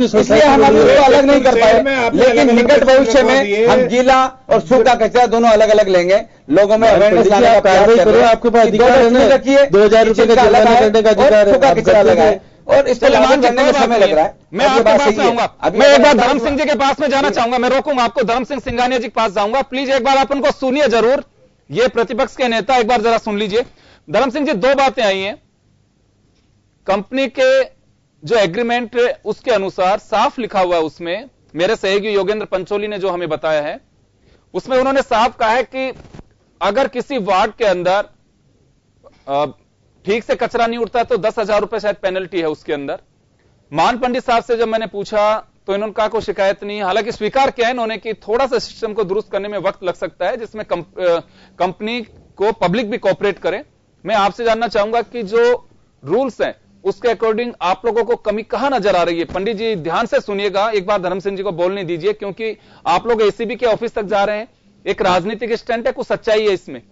इसलिए हम उसको अलग नहीं कर पाए। लेकिन निकट भविष्य में हम गीला और सूखा कचरा दोनों अलग अलग लेंगे, लोगों में अवेयरनेस लाने का प्रयास कर रहे हैं। आपके पास अधिकार है, रखिए 2000 रुपए का जुर्माना करने का अधिकार है, सूखा कचरा लगाए और इसको लागू करने में समय लग रहा है। मैं आपके पास आऊंगा, मैं एक बार धर्म सिंह जी के पास में जाना चाहूंगा, मैं रोकूंगा आपको, धर्म सिंह सिंघानिया जी के पास जाऊंगा। प्लीज एक बार आप उनको सुनिए जरूर, ये प्रतिपक्ष के नेता, एक बार जरा सुन लीजिए। धर्म सिंह जी, दो बातें आई हैं। कंपनी के जो एग्रीमेंट उसके अनुसार साफ लिखा हुआ है, उसमें मेरे सहयोगी योगेंद्र पंचोली ने जो हमें बताया है, उसमें उन्होंने साफ कहा है कि अगर किसी वार्ड के अंदर ठीक से कचरा नहीं उठता है तो 10,000 रुपए शायद पेनल्टी है उसके अंदर। मान पंडित साहब से जब मैंने पूछा तो इन्होंने कहा कोई शिकायत नहीं है। हालांकि स्वीकार किया है इन्होंने कि थोड़ा सा सिस्टम को दुरुस्त करने में वक्त लग सकता है, जिसमें कंपनी को पब्लिक भी कोऑपरेट करे। मैं आपसे जानना चाहूंगा कि जो रूल्स हैं उसके अकॉर्डिंग आप लोगों को कमी कहां नजर आ रही है? पंडित जी ध्यान से सुनिएगा, एक बार धर्म सिंह जी को बोलने दीजिए, क्योंकि आप लोग एसीबी के ऑफिस तक जा रहे हैं, एक राजनीतिक स्टंट है, कुछ सच्चाई है इसमें।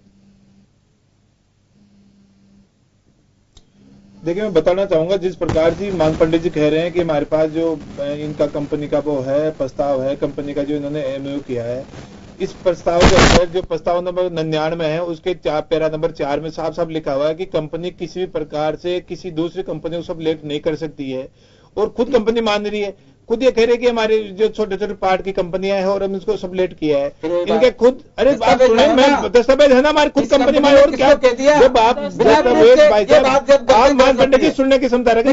देखिए, मैं बताना चाहूंगा, जिस प्रकार जी मांग पंडित जी कह रहे हैं कि हमारे पास जो इनका कंपनी का वो है प्रस्ताव है, कंपनी का जो इन्होंने एमओयू किया है, इस प्रस्ताव के अंदर जो प्रस्ताव नंबर 99 है उसके पैरा नंबर 4 में साफ साफ लिखा हुआ है कि कंपनी किसी भी प्रकार से किसी दूसरी कंपनी को सबलेट नहीं कर सकती है। और खुद कंपनी मान रही है, खुद ये कह रही है कि हमारे जो छोटे छोटे पार्ट की कंपनियां हैं और हम इसको सबलेट किया है, इनके खुद, अरे आप सुने, मैं दस्तावेज है ना हमारी खुद कंपनी मान, और क्या जब आप दस्तावेज भाई साहब, आप मान पंडित जी सुनने की क्षमता रखें।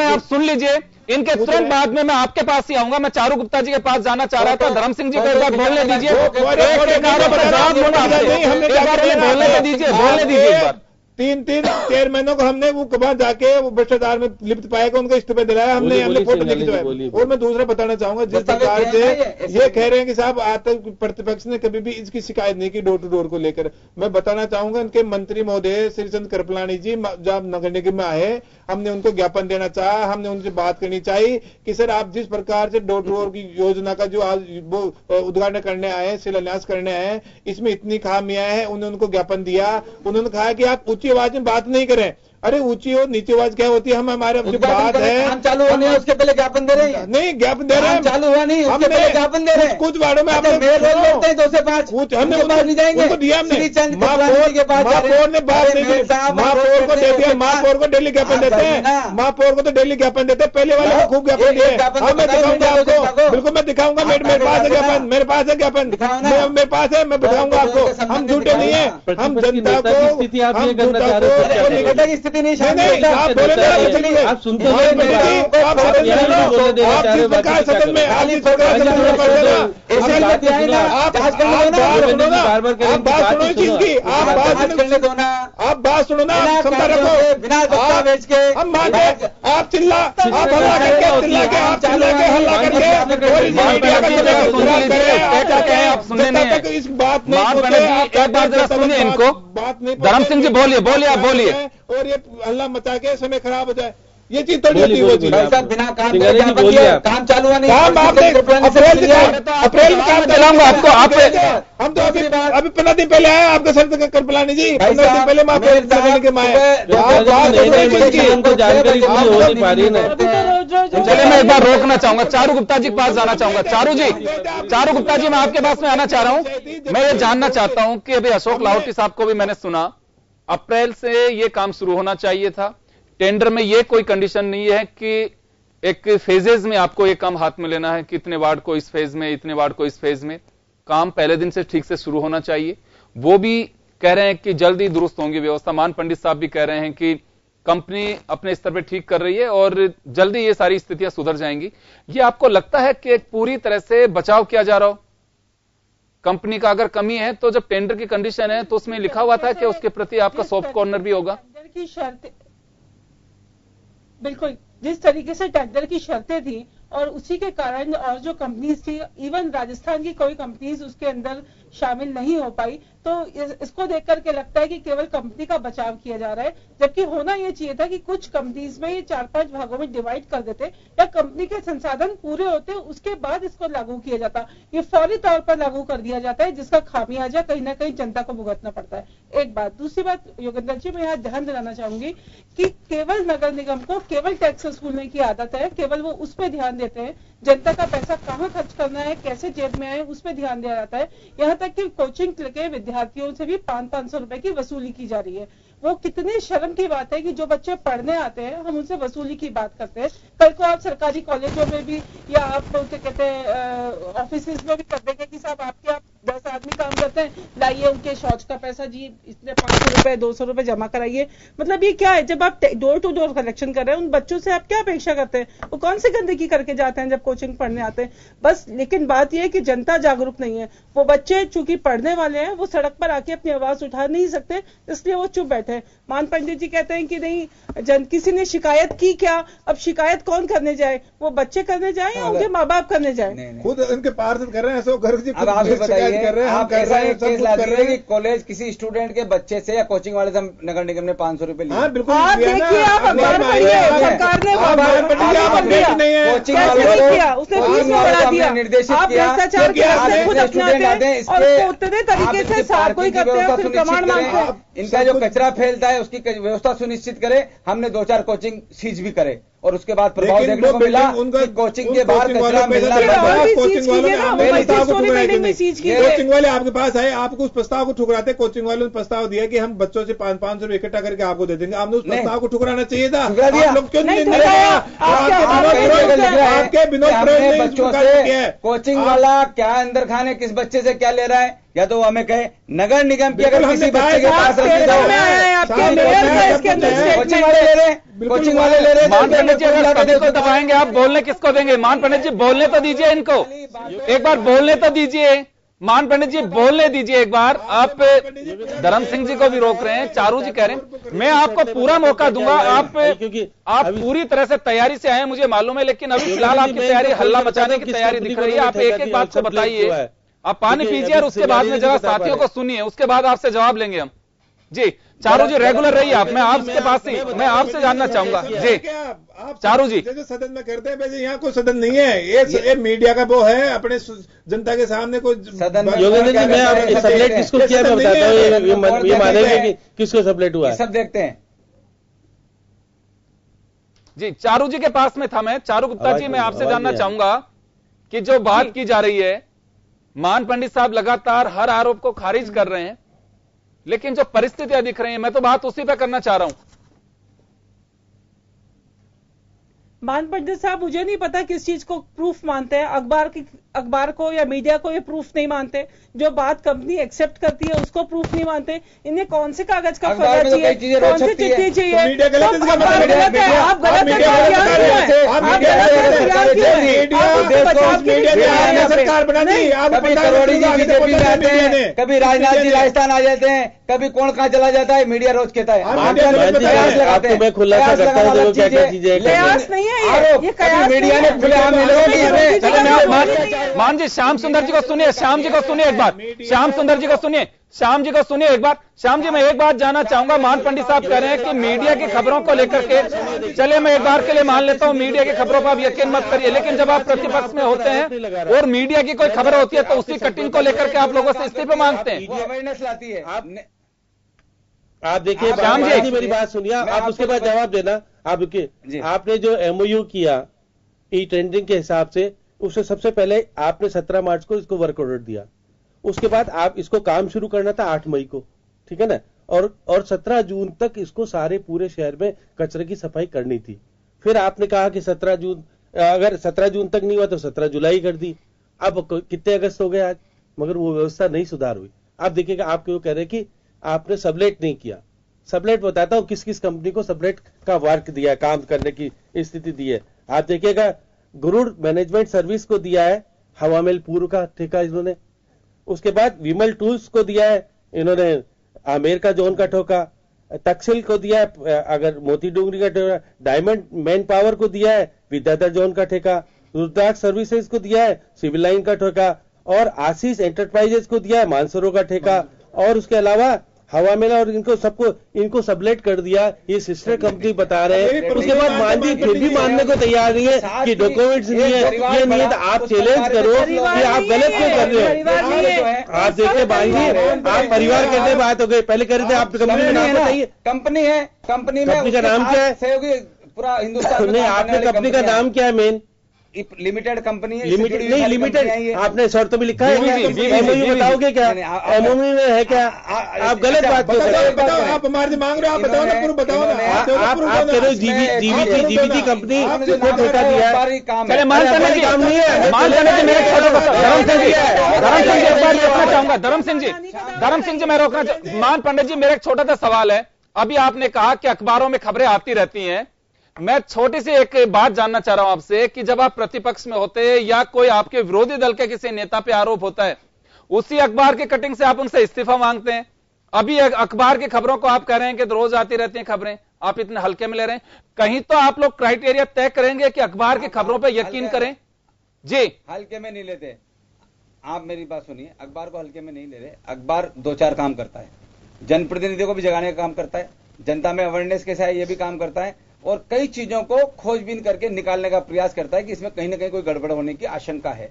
आप सुन लीजिए, इनके तुरंत बाद में मैं आपके पास ही आऊंगा। मैं चारू गुप्ता जी के पास जाना चाह रहा था, धर्म सिंह जी को एक बार बोलने दीजिए, बोलने दीजिए एक बार। 3 चेयरमैनों को हमने वो कबार जाके वो भ्रष्टाचार में लिप्त पाएगा, उनका इस्तीफा दिलाया हमने फोटो खिंचवाया। और मैं दूसरा बताना चाहूंगा, जिस प्रकार से ये कह रहे हैं कि साहब आज तक प्रतिपक्ष ने कभी भी इसकी शिकायत नहीं की डोर टू डोर को लेकर, मैं बताना चाहूंगा इनके मंत्री महोदय श्रीचंद कृपलानी जी जब नगर निगम में आए, हमने उनको ज्ञापन देना चाहा, हमने उनसे बात करनी चाहिए कि सर आप जिस प्रकार से डोर टू डोर की योजना का जो आज वो उद्घाटन करने आए, शिलान्यास करने आए, इसमें इतनी खामियां हैं। उन्होंने उनको ज्ञापन दिया, उन्होंने कहा कि आप ऊंची आवाज में बात नहीं करें। अरे ऊंची और नीची आवाज क्या होती है? हम हमारे अपनी बात है, काम चालू होने उसके पहले ज्ञापन दे रहे हैं। नहीं, ज्ञापन दे रहे हैं, चालू हुआ नहीं उसके पहले ज्ञापन दे रहे हैं। कुछ वार्डों में आपने मेयर रोल करते हैं 2 से 5, हमने नहीं जाएंगे, उनको दिया, हमने महापौर के पास महापौर ने बात नहीं की, महापौर को दे दिया, महापौर को डेली ज्ञापन देते हैं, महापौर को तो डेली ज्ञापन देते हैं, पहले वाले को खूब ज्ञापन दिए। मैं दिखाऊंगा आपको, बिल्कुल मैं दिखाऊंगा, मेरे पास है ज्ञापन, मेरे पास है ज्ञापन, मेरे पास है, मैं दिखाऊंगा आपको। हम झूठे नहीं है, हम जनता को स्थिति नहीं, आप बोले आप सुनते सदन में आप बात सुनो ना, क्षमता रखो, बिना दस्तावेज के हम मानते, आप चिल्ला, आप हल्ला करके आप सुनने नहीं, इस बात नहीं, एक बार जरा सुनिए इनको। बात नहीं, धर्म सिंह जी बोलिए, आप बोलिए। और ये हल्ला मचा के समय खराब हो जाए, ये चीज थोड़ी होती है। वो चीज बिना काम चालू हुआ नहीं, काम आपने अप्रैल में काम चलाऊंगा आपको। आप हम तो अभी 15 दिन पहले आए आपके सर कृपलानी जी, 15 दिन पहले माँ के माए जानकारी हो नहीं पा रही है। चलिए मैं एक बार रोकना चाहूंगा, चारू गुप्ता जी के पास जाना चाहूंगा। चारू गुप्ता जी मैं आपके पास में आना चाह रहा हूं। मैं ये जानना चाहता हूं कि अभी अशोक लाहौटी साहब को भी मैंने सुना, अप्रैल से ये काम शुरू होना चाहिए था। टेंडर में ये कोई कंडीशन नहीं है कि एक फेजेज में आपको ये काम हाथ में लेना है कि इतने वार्ड को इस फेज में, इतने वार्ड को इस फेज में। काम पहले दिन से ठीक से शुरू होना चाहिए। वो भी कह रहे हैं कि जल्दी दुरुस्त होंगी व्यवस्था। मान पंडित साहब भी कह रहे हैं कि कंपनी अपने स्तर पर ठीक कर रही है और जल्दी ये सारी स्थितियां सुधर जाएंगी। ये आपको लगता है कि एक पूरी तरह से बचाव किया जा रहा हो कंपनी का? अगर कमी है तो जब टेंडर की कंडीशन है तो उसमें लिखा हुआ था कि उसके प्रति आपका सॉफ्ट कॉर्नर भी होगा। बिल्कुल, जिस तरीके से टेंडर की शर्तें थी और उसी के कारण और जो कंपनीज थी, इवन राजस्थान की कोई कंपनीज उसके अंदर शामिल नहीं हो पाई। तो इसको देख करके लगता है कि केवल कंपनी का बचाव किया जा रहा है, जबकि होना यह चाहिए था कि कुछ कंपनीज में ये 4-5 भागों में डिवाइड कर देते या कंपनी के संसाधन पूरे होते उसके बाद इसको लागू किया जाता। ये फौरी तौर पर लागू कर दिया जाता है, जिसका खामियाजा कहीं ना कहीं जनता को भुगतना पड़ता है। एक बात। दूसरी बात योगेंद्र जी, मैं यहाँ ध्यान दिलाना चाहूंगी कि केवल नगर निगम को केवल टैक्स वसूलने की आदत है, केवल वो उस पर ध्यान देते हैं, जनता का पैसा कहाँ खर्च करना है, कैसे जेब में आए, उस पर ध्यान दिया जाता है। यहाँ तक कि कोचिंग के विद्यार्थियों से भी 500-500 रुपए की वसूली की जा रही है। वो कितनी शर्म की बात है कि जो बच्चे पढ़ने आते हैं हम उनसे वसूली की बात करते हैं। कल को आप सरकारी कॉलेजों में भी या आप क्या कहते हैं ऑफिस में भी कर देंगे कि साहब आपके आप 10 आदमी काम करते हैं, लाइए उनके शौच का पैसा जी, इतने 500 रुपए 200 रुपए जमा कराइए। मतलब ये क्या है? जब आप डोर टू डोर कलेक्शन कर रहे हैं, उन बच्चों से आप क्या अपेक्षा करते हैं? वो कौन सी गंदगी करके जाते हैं जब कोचिंग पढ़ने आते हैं? बस। लेकिन बात यह है कि जनता जागरूक नहीं है। वो बच्चे चूंकि पढ़ने वाले हैं, वो सड़क पर आके अपनी आवाज उठा नहीं सकते, इसलिए वो चुप बैठे हैं। मान पंडित जी कहते हैं कि नहीं, किसी ने शिकायत की क्या? अब शिकायत कौन करने जाए? वो बच्चे करने जाए या उनके माँ बाप करने जाए? खुद उनके पार्षद कर रहे हैं। ऐसा घर जी अब आप बताइए, कर रहे हैं, आप ऐसा एक केस ला दीजिए कि कॉलेज किसी स्टूडेंट के बच्चे से या कोचिंग वाले से नगर निगम ने 500 रुपए लिए। हाँ बिल्कुल। आप देखिए, आप अखबार पढ़िए, सरकार ने कोचिंग वालों किया, उसने फीस बढ़ा दिया, निर्देशित आप किया भ्रष्टाचार के रास्ते खुद अपनाते हैं और उसको उतने तरीके से साफ कोई करते हैं, फिर प्रमाण मांगते हैं। इनका जो कचरा फैलता है उसकी व्यवस्था सुनिश्चित करे। हमने 2-4 कोचिंग सीज भी करे और उसके बाद प्रभाव देखने को मिला कि कोचिंग के बाहर कचरा मिलना कोचिंग वाले आपके पास आए, आपको उस प्रस्ताव को ठुकराते। कोचिंग वालों ने प्रस्ताव दिया कि हम बच्चों से 500 रुपए इकट्ठा करके आपको दे देंगे। आपने उस प्रस्ताव को ठुकराना चाहिए था। आप लोग क्यों नहीं आपके विनोद बच्चों से कोचिंग वाला क्या अंदर खाने किस बच्चे से क्या ले रहा है? या तो हमें कहे नगर निगम की अगर किसी बच्चे के पास कोचिंग वाले ले रहे हैं, कोचिंग वाले ले रहे हैं। मान पंडित जी अगर सभी को दबाएंगे आप बोलने किसको देंगे? मान पंडित जी बोलने तो दीजिए इनको, एक बार बोलने तो दीजिए। मान पंडित जी बोलने दीजिए एक बार। आप धर्म सिंह जी को भी रोक रहे हैं, चारू जी कह रहे हैं, मैं आपको पूरा मौका दूंगा। आप पूरी तरह से तैयारी से आए मुझे मालूम है, लेकिन अभी फिलहाल आपकी तैयारी हल्ला मचाने की तैयारी दिख रही है। आप एक एक बात को बताइए, आप पानी पीजिए और उसके बाद में जरा साथियों को सुनिए, उसके बाद आपसे जवाब लेंगे हम। जी चारू जी रेगुलर रहिए आप, मैं आपके पास ही मैं आपसे जानना चाहूंगा। जी चारू जी, जैसे सदन में करते हैं वैसे यहाँ कोई सदन नहीं है। ये मीडिया का वो है, अपने जनता के सामने कोई सदन। योगेंद्र जी मैं आप सबलेट किसको किया मैं बताता हूँ, ये मानेंगे कि किसको सबलेट हुआ है। सब देखते हैं। जी चारू जी के पास में था मैं। चारू गुप्ता जी मैं आपसे जानना चाहूंगा कि जो बात की जा रही है, मान पंडित साहब लगातार हर आरोप को खारिज कर रहे हैं, लेकिन जो परिस्थितियां दिख रही हैं, मैं तो बात उसी पे करना चाह रहा हूं। मान पंडित साहब मुझे नहीं पता किस चीज को प्रूफ मानते हैं, अखबार को या मीडिया को ये प्रूफ नहीं मानते। जो बात कंपनी एक्सेप्ट करती है उसको प्रूफ नहीं मानते। इन्हें कौन से कागज का फर्जा चाहिए, कौन सी चिट्ठी चाहिए? आप गलत सरकार बनाती है। कभी करोड़ी जी बीजेपी में आते हैं, कभी राजनाथ जी राजस्थान आ जाते हैं, कभी कौन कहां चला जाता है, मीडिया रोज कहता है। मैं खुलासा करता हूँ क्या चीजें प्रयास नहीं है ये मीडिया ने खुलेआम मान जी श्याम सुंदर जी को सुनिए, श्याम जी को सुनिए एक बार, श्याम सुंदर जी को सुनिए, श्याम जी को सुनिए एक बार। श्याम जी मैं एक बात जानना चाहूंगा, मान पंडित साहब कह रहे हैं कि मीडिया की खबरों को लेकर के, चले मैं एक बार के लिए मान लेता हूं मीडिया की खबरों पर आप यकीन मत करिए, लेकिन जब आप प्रतिपक्ष में होते हैं और मीडिया की कोई खबर होती है तो उसी कटिंग को लेकर के आप लोगों से इस्तीफे मांगते हैं। अवेयरनेस लाती है। आप देखिए श्याम जी मेरी बात सुनिए, आप उसके बाद जवाब देना। आप रुकिए, आपने जो एमओयू किया ई टेंडरिंग के हिसाब से, उससे सबसे पहले आपने 17 मार्च को इसको वर्क ऑर्डर दिया। उसके बाद आप इसको काम शुरू करना था 8 मई को, ठीक है ना, और 17 जून तक इसको सारे पूरे शहर में कचरे की सफाई करनी थी। फिर आपने कहा कि 17 जून, अगर 17 जून तक नहीं हुआ तो 17 जुलाई कर दी। अब कितने अगस्त हो गए आज, मगर वो व्यवस्था नहीं सुधार हुई। आप देखिएगा, आप क्यों कह रहे हैं कि आपने सबलेट नहीं किया। सबलेट बताता हूं किस किस कंपनी को सबलेट का वर्क दिया, काम करने की स्थिति दी है। आप देखिएगा, गुरुड़ मैनेजमेंट सर्विस को दिया है हवा महल पूर्व का ठेका इन्होंने। उसके बाद विमल टूल्स को दिया है इन्होंने आमेर का जोन का ठोका। तकसील को दिया है अगर मोती डूंगरी का ठेका। डायमंड मैन पावर को दिया है विद्याधर जोन का ठेका। रुद्राक्ष सर्विसेज को दिया है सिविल लाइन का ठेका, और आशीष एंटरप्राइजेस को दिया है मानसरोवर का ठेका, और उसके अलावा हवा मेला, और इनको सबलेट कर दिया। ये सिस्टर कंपनी बता रहे हैं। उसके बाद मानवी फिर भी मानने को तैयार नहीं है कि डॉक्यूमेंट्स नहीं है, ये नहीं है। तो आप चैलेंज करो कि आप गलत क्यों कर रहे हो। आप देखिए मानवी, आप परिवार कहते बात हो गई, पहले कर रहे थे। आप कंपनी का नाम बताइए। कंपनी का नाम क्या है? पूरा हिंदुस्तान नहीं, आपने कंपनी का नाम क्या है? मेन लिमिटेड कंपनी है। लिमिटेड आपने शर्त में लिखा है। एमओयू बताओगे क्या? एमओयू में है क्या? आप गलत बात क्यों कर रहे हो? आप हमारे मांग रहे हो, आप बताओ ना, पूरा बताओ ना। आप कह रहे हो जीबीजी कंपनी को ठेका दिया है। चले मान करने की काम नहीं है। मान करने की मेरे छोटा धर्म सिंह जी मैं रोकना। मान पंडित जी, मेरा एक छोटा सा सवाल है। अभी आपने कहा कि अखबारों में खबरें आती रहती हैं। मैं छोटी सी एक बात जानना चाह रहा हूं आपसे कि जब आप प्रतिपक्ष में होते हैं या कोई आपके विरोधी दल के किसी नेता पे आरोप होता है, उसी अखबार की कटिंग से आप उनसे इस्तीफा मांगते हैं। अभी अखबार की खबरों को आप कह रहे हैं कि रोज आती रहती हैं खबरें, आप इतने हल्के में ले रहे हैं। कहीं तो आप लोग क्राइटेरिया तय करेंगे कि अखबार की खबरों पर यकीन करें। जी, हल्के में नहीं लेते। आप मेरी बात सुनिए, अखबार को हल्के में नहीं ले रहे। अखबार 2-4 काम करता है। जनप्रतिनिधियों को भी जगाने का काम करता है, जनता में अवेयरनेस कैसे है ये भी काम करता है, और कई चीजों को खोजबीन करके निकालने का प्रयास करता है कि इसमें कहीं ना कहीं कोई गड़बड़ होने की आशंका है।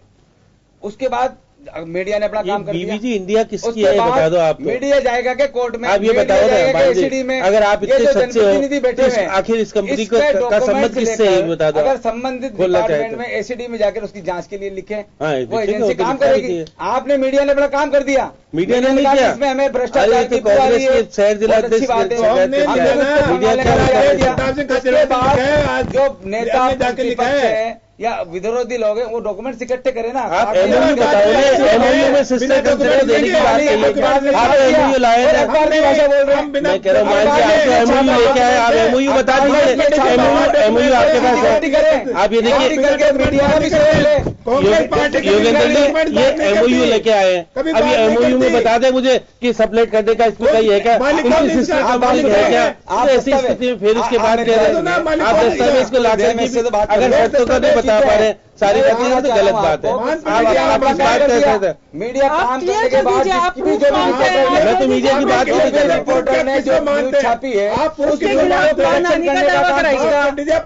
उसके बाद मीडिया ने अपना काम कर दिया। बीबीजी इंडिया किसकी है बता दो आप। मीडिया जाएगा के कोर्ट में, आप ये बताओ ना एसीडी में। अगर आप इतने सच्चे हो बैठे हुए हैं, आखिर इस कंपनी का संबंध किससे है बता दो। अगर संबंधित डिपार्टमेंट में एसीडी में जाकर उसकी जांच के लिए लिखे, वो एजेंसी काम करेगी। आपने मीडिया ने अपना काम कर दिया। मीडिया ने नहीं किया। इसमें हमें भ्रष्टाचार की कांग्रेस के शहर जिलाध्यक्ष जो नेता है या विरोधी लोग हैं वो डॉक्यूमेंट्स इकट्ठे करें ना। आप एमओयू बताओ ना, एमओयू में सिस्टर कंपनी देने की बात करिए। आप एमओयू लाए थे। मैं कह रहा हूँ एमओयू लेके आए, आप एमओयू बता दीजिए। एमओयू आपके पास है, आप ये देखिए योगेंद्र जी ये एमओयू लेके आए हैं। अभी एमओयू में बता दें मुझे कि सबलेट करने का इसमें कहीं है क्या, उनकी सिस्टर कंपनी है क्या? ऐसी स्थिति में फिर उसके बाद कह रहे हैं आप दस्तावेज को ला करके अगर शर्तों का नहीं बता पा रहे सारी बातें तो गलत बात है। आप इस बात कर सकते हैं। मीडिया काम करने के बाद मैं तो मीडिया की बात नहीं कर रहा। रिपोर्टर ने जो न्यूज छापी है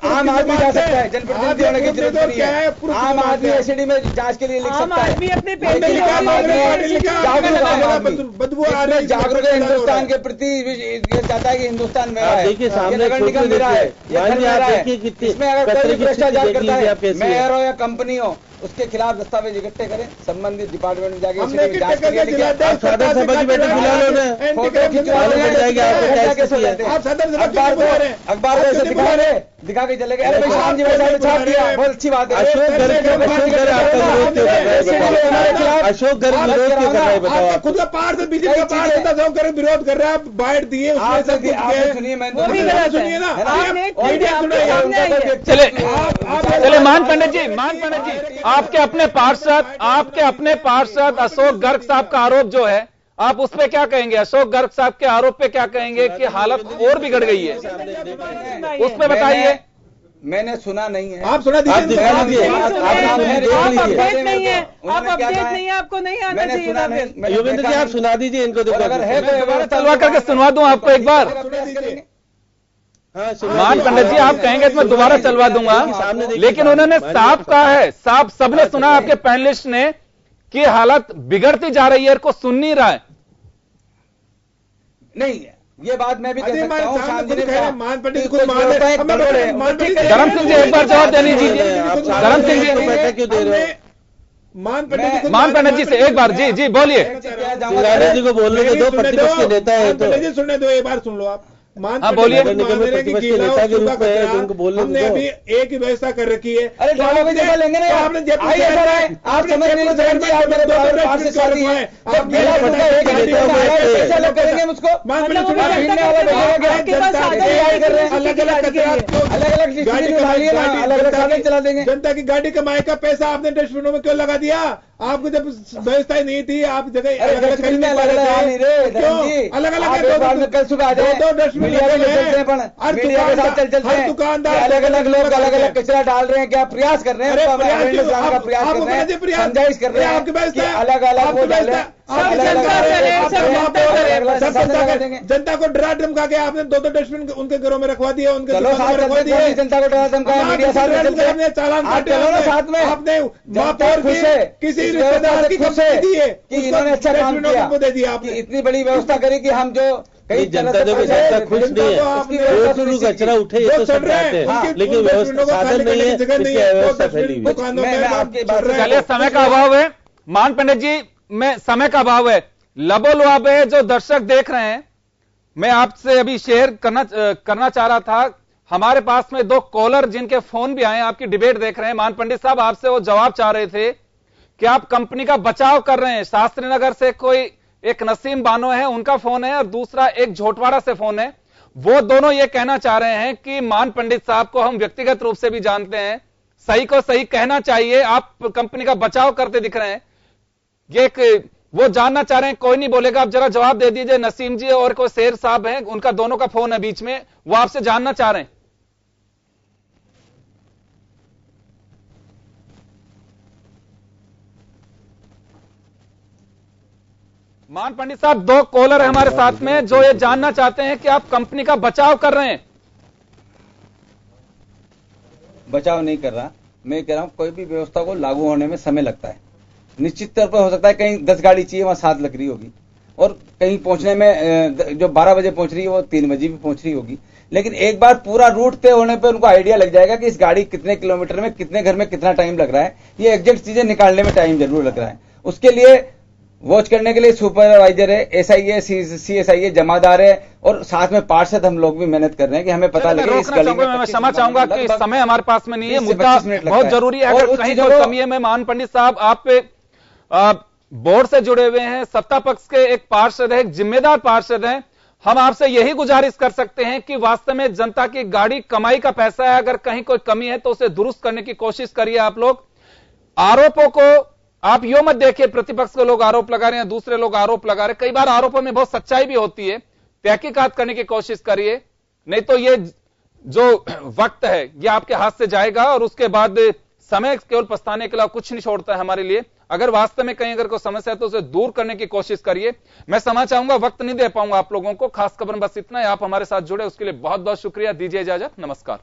आम आदमी जा सकता है, जनप्रतिनिधि होने की जरूरत नहीं है। आम आदमी एसीडी में जांच के लिए लिख सकता है। जागरूक है हिंदुस्तान के प्रति, ये चाहता है कि हिंदुस्तान मेरा है। देखिए सामने मेरा है, इसमें अगर कोई भ्रष्टाचार करता है मेयर हो या कंपनी हो उसके खिलाफ दस्तावेज इकट्ठे करें, संबंधित डिपार्टमेंट में जाके जांच के लिए साधारण सभा की बैठक बुला लो, फोटो अखबार को ऐसे दिखा रहे, दिखा के चले गए। अरे भाई शाम जी वैसा छाप दिया, बहुत अच्छी बात है। अशोक गर्ग विरोध क्यों कर रहा है बताओ। खुद का पार्षद बीजेपी का पार्षद विरोध कर रहा है, बाइट दिए सुनिए, मैं सुनिए ना। चले मान पंडित जी आपके अपने पार्षद अशोक गर्ग साहब का आरोप जो है, आप उस पे क्या कहेंगे? अशोक गर्ग साहब के आरोप पे क्या कहेंगे कि हालत और बिगड़ गई है, उस पे बताइए। मैंने सुना नहीं है। आप सुना दीजिए। आप अपडेट नहीं है, आपको नहीं आना चाहिए। योगेंद्र जी आप सुना दीजिए इनको। अगर है तो चलवा करके सुनवा दूं आपको एक बार। मान पंडित जी आप कहेंगे तो मैं दोबारा चलवा दूंगा, लेकिन उन्होंने साफ कहा है, साफ सबने सुना आपके पैनलिस्ट ने कि हालत बिगड़ती जा रही है, को सुन नहीं रहा है। नहीं ये बात मैं भी कह सकता हूं। धर्म सिंह जी एक बार जवाब देने दीजिए। धर्म सिंह जी क्यों दे रहे हो? मान पंडित जी से एक बार जी बोलिए। जी को बोलने के दो प्रतिपक्ष के नेता है तो सुनने दो, एक बार सुन लो आप। हाँ बोलिए। उनको बोलने हमने अभी एक ही व्यवस्था कर रखी है। अरे ड्रामा की जगह लेंगे ना आपने आप समझ नहीं करेंगे मुझको अलग अलग चला देंगे। जनता की गाड़ी कमाई का पैसा आपने डस्टबिनों में क्यों लगा दिया? आपको जब व्यवस्था ही नहीं थी, आप जगह अलग अलग अलग अलग कल सुबह आ जाए। मीडिया के साथ चलते हैं, अलग अलग लोग अलग अलग कचरा डाल रहे हैं, क्या प्रयास कर रहे हैं, प्रयास कर रहे हैं, समझाइश कर रहे हैं, अलग अलग वो डाल रहे हैं, जनता को डरा धमका के आपने 2 डस्टबिन उनके घरों में रखवा दिए, उनके रखवा दिए, जनता को डरा धमकाया, मीडिया साथ में चालान काटे, साथ में आपने खुश है, किसी रिश्तेदार की खुश है कि इन्होंने अच्छा काम किया, इतनी बड़ी व्यवस्था करी कि हम जो कई जनता जो खुश नहीं है, कचरा उठे ये तो सब बात है, लेकिन साधन नहीं है, व्यवस्था फैली हुई। चलिए, समय का अभाव है मान पंडित जी, मैं समय का अभाव है, लबोलुआबे जो दर्शक देख रहे हैं, मैं आपसे अभी शेयर करना चाह रहा था। हमारे पास में 2 कॉलर जिनके फोन भी आए, आपकी डिबेट देख रहे हैं। मान पंडित साहब आपसे वो जवाब चाह रहे थे कि आप कंपनी का बचाव कर रहे हैं। शास्त्री नगर से कोई एक नसीम बानो है, उनका फोन है, और दूसरा एक झोटवाड़ा से फोन है। वो दोनों ये कहना चाह रहे हैं कि मान पंडित साहब को हम व्यक्तिगत रूप से भी जानते हैं, सही को सही कहना चाहिए, आप कंपनी का बचाव करते दिख रहे हैं। ये वो जानना चाह रहे हैं, कोई नहीं बोलेगा, आप जरा जवाब दे दीजिए। नसीम जी और कोई शेर साहब हैं, उनका दोनों का फोन है बीच में, वो आपसे जानना चाह रहे हैं। मान पंडित साहब, 2 कॉलर है हमारे साथ में जो ये जानना चाहते हैं कि आप कंपनी का बचाव कर रहे हैं। बचाव नहीं कर रहा, मैं कह रहा हूं कोई भी व्यवस्था को लागू होने में समय लगता है। निश्चित तौर पर हो सकता है कहीं 10 गाड़ी चाहिए, वहां 7 लग रही होगी, और कहीं पहुंचने में जो 12 बजे पहुंच रही है वो 3 बजे भी पहुंच रही होगी। लेकिन एक बार पूरा रूट तय होने पे उनको आइडिया लग जाएगा कि इस गाड़ी कितने किलोमीटर में, कितने घर में कितना टाइम लग रहा है। ये एग्जैक्ट चीजें निकालने में टाइम जरूर लग रहा है। उसके लिए वॉच करने के लिए सुपरवाइजर है, एसआई है, सीएसआई है, जमादार है, और साथ में पार्षद हम लोग भी मेहनत कर रहे हैं कि हमें पता लगे इस गली में। मैं क्षमा चाहूंगा कि समय हमारे पास में नहीं है, मुद्दा बहुत जरूरी है। अगर कहीं कोई कमी है, मैं मान पंडित साहब आप बोर्ड से जुड़े हुए हैं, सत्ता पक्ष के एक पार्षद है, एक जिम्मेदार पार्षद हैं, हम आपसे यही गुजारिश कर सकते हैं कि वास्तव में जनता की गाड़ी कमाई का पैसा है, अगर कहीं कोई कमी है तो उसे दुरुस्त करने की कोशिश करिए। आप लोग आरोपों को आप यो मत देखिए, प्रतिपक्ष के लोग आरोप लगा रहे हैं, दूसरे लोग आरोप लगा रहे हैं, कई बार आरोपों में बहुत सच्चाई भी होती है, तहकीकात करने की कोशिश करिए, नहीं तो ये जो वक्त है ये आपके हाथ से जाएगा और उसके बाद समय केवल पछताने के अलावा कुछ नहीं छोड़ता है हमारे लिए। अगर वास्तव में कहीं अगर कोई समस्या है तो उसे दूर करने की कोशिश करिए। मैं क्षमा चाहूंगा, वक्त नहीं दे पाऊंगा आप लोगों को। खास खबर में बस इतना है। आप हमारे साथ जुड़े उसके लिए बहुत बहुत शुक्रिया। दीजिए इजाजत, नमस्कार।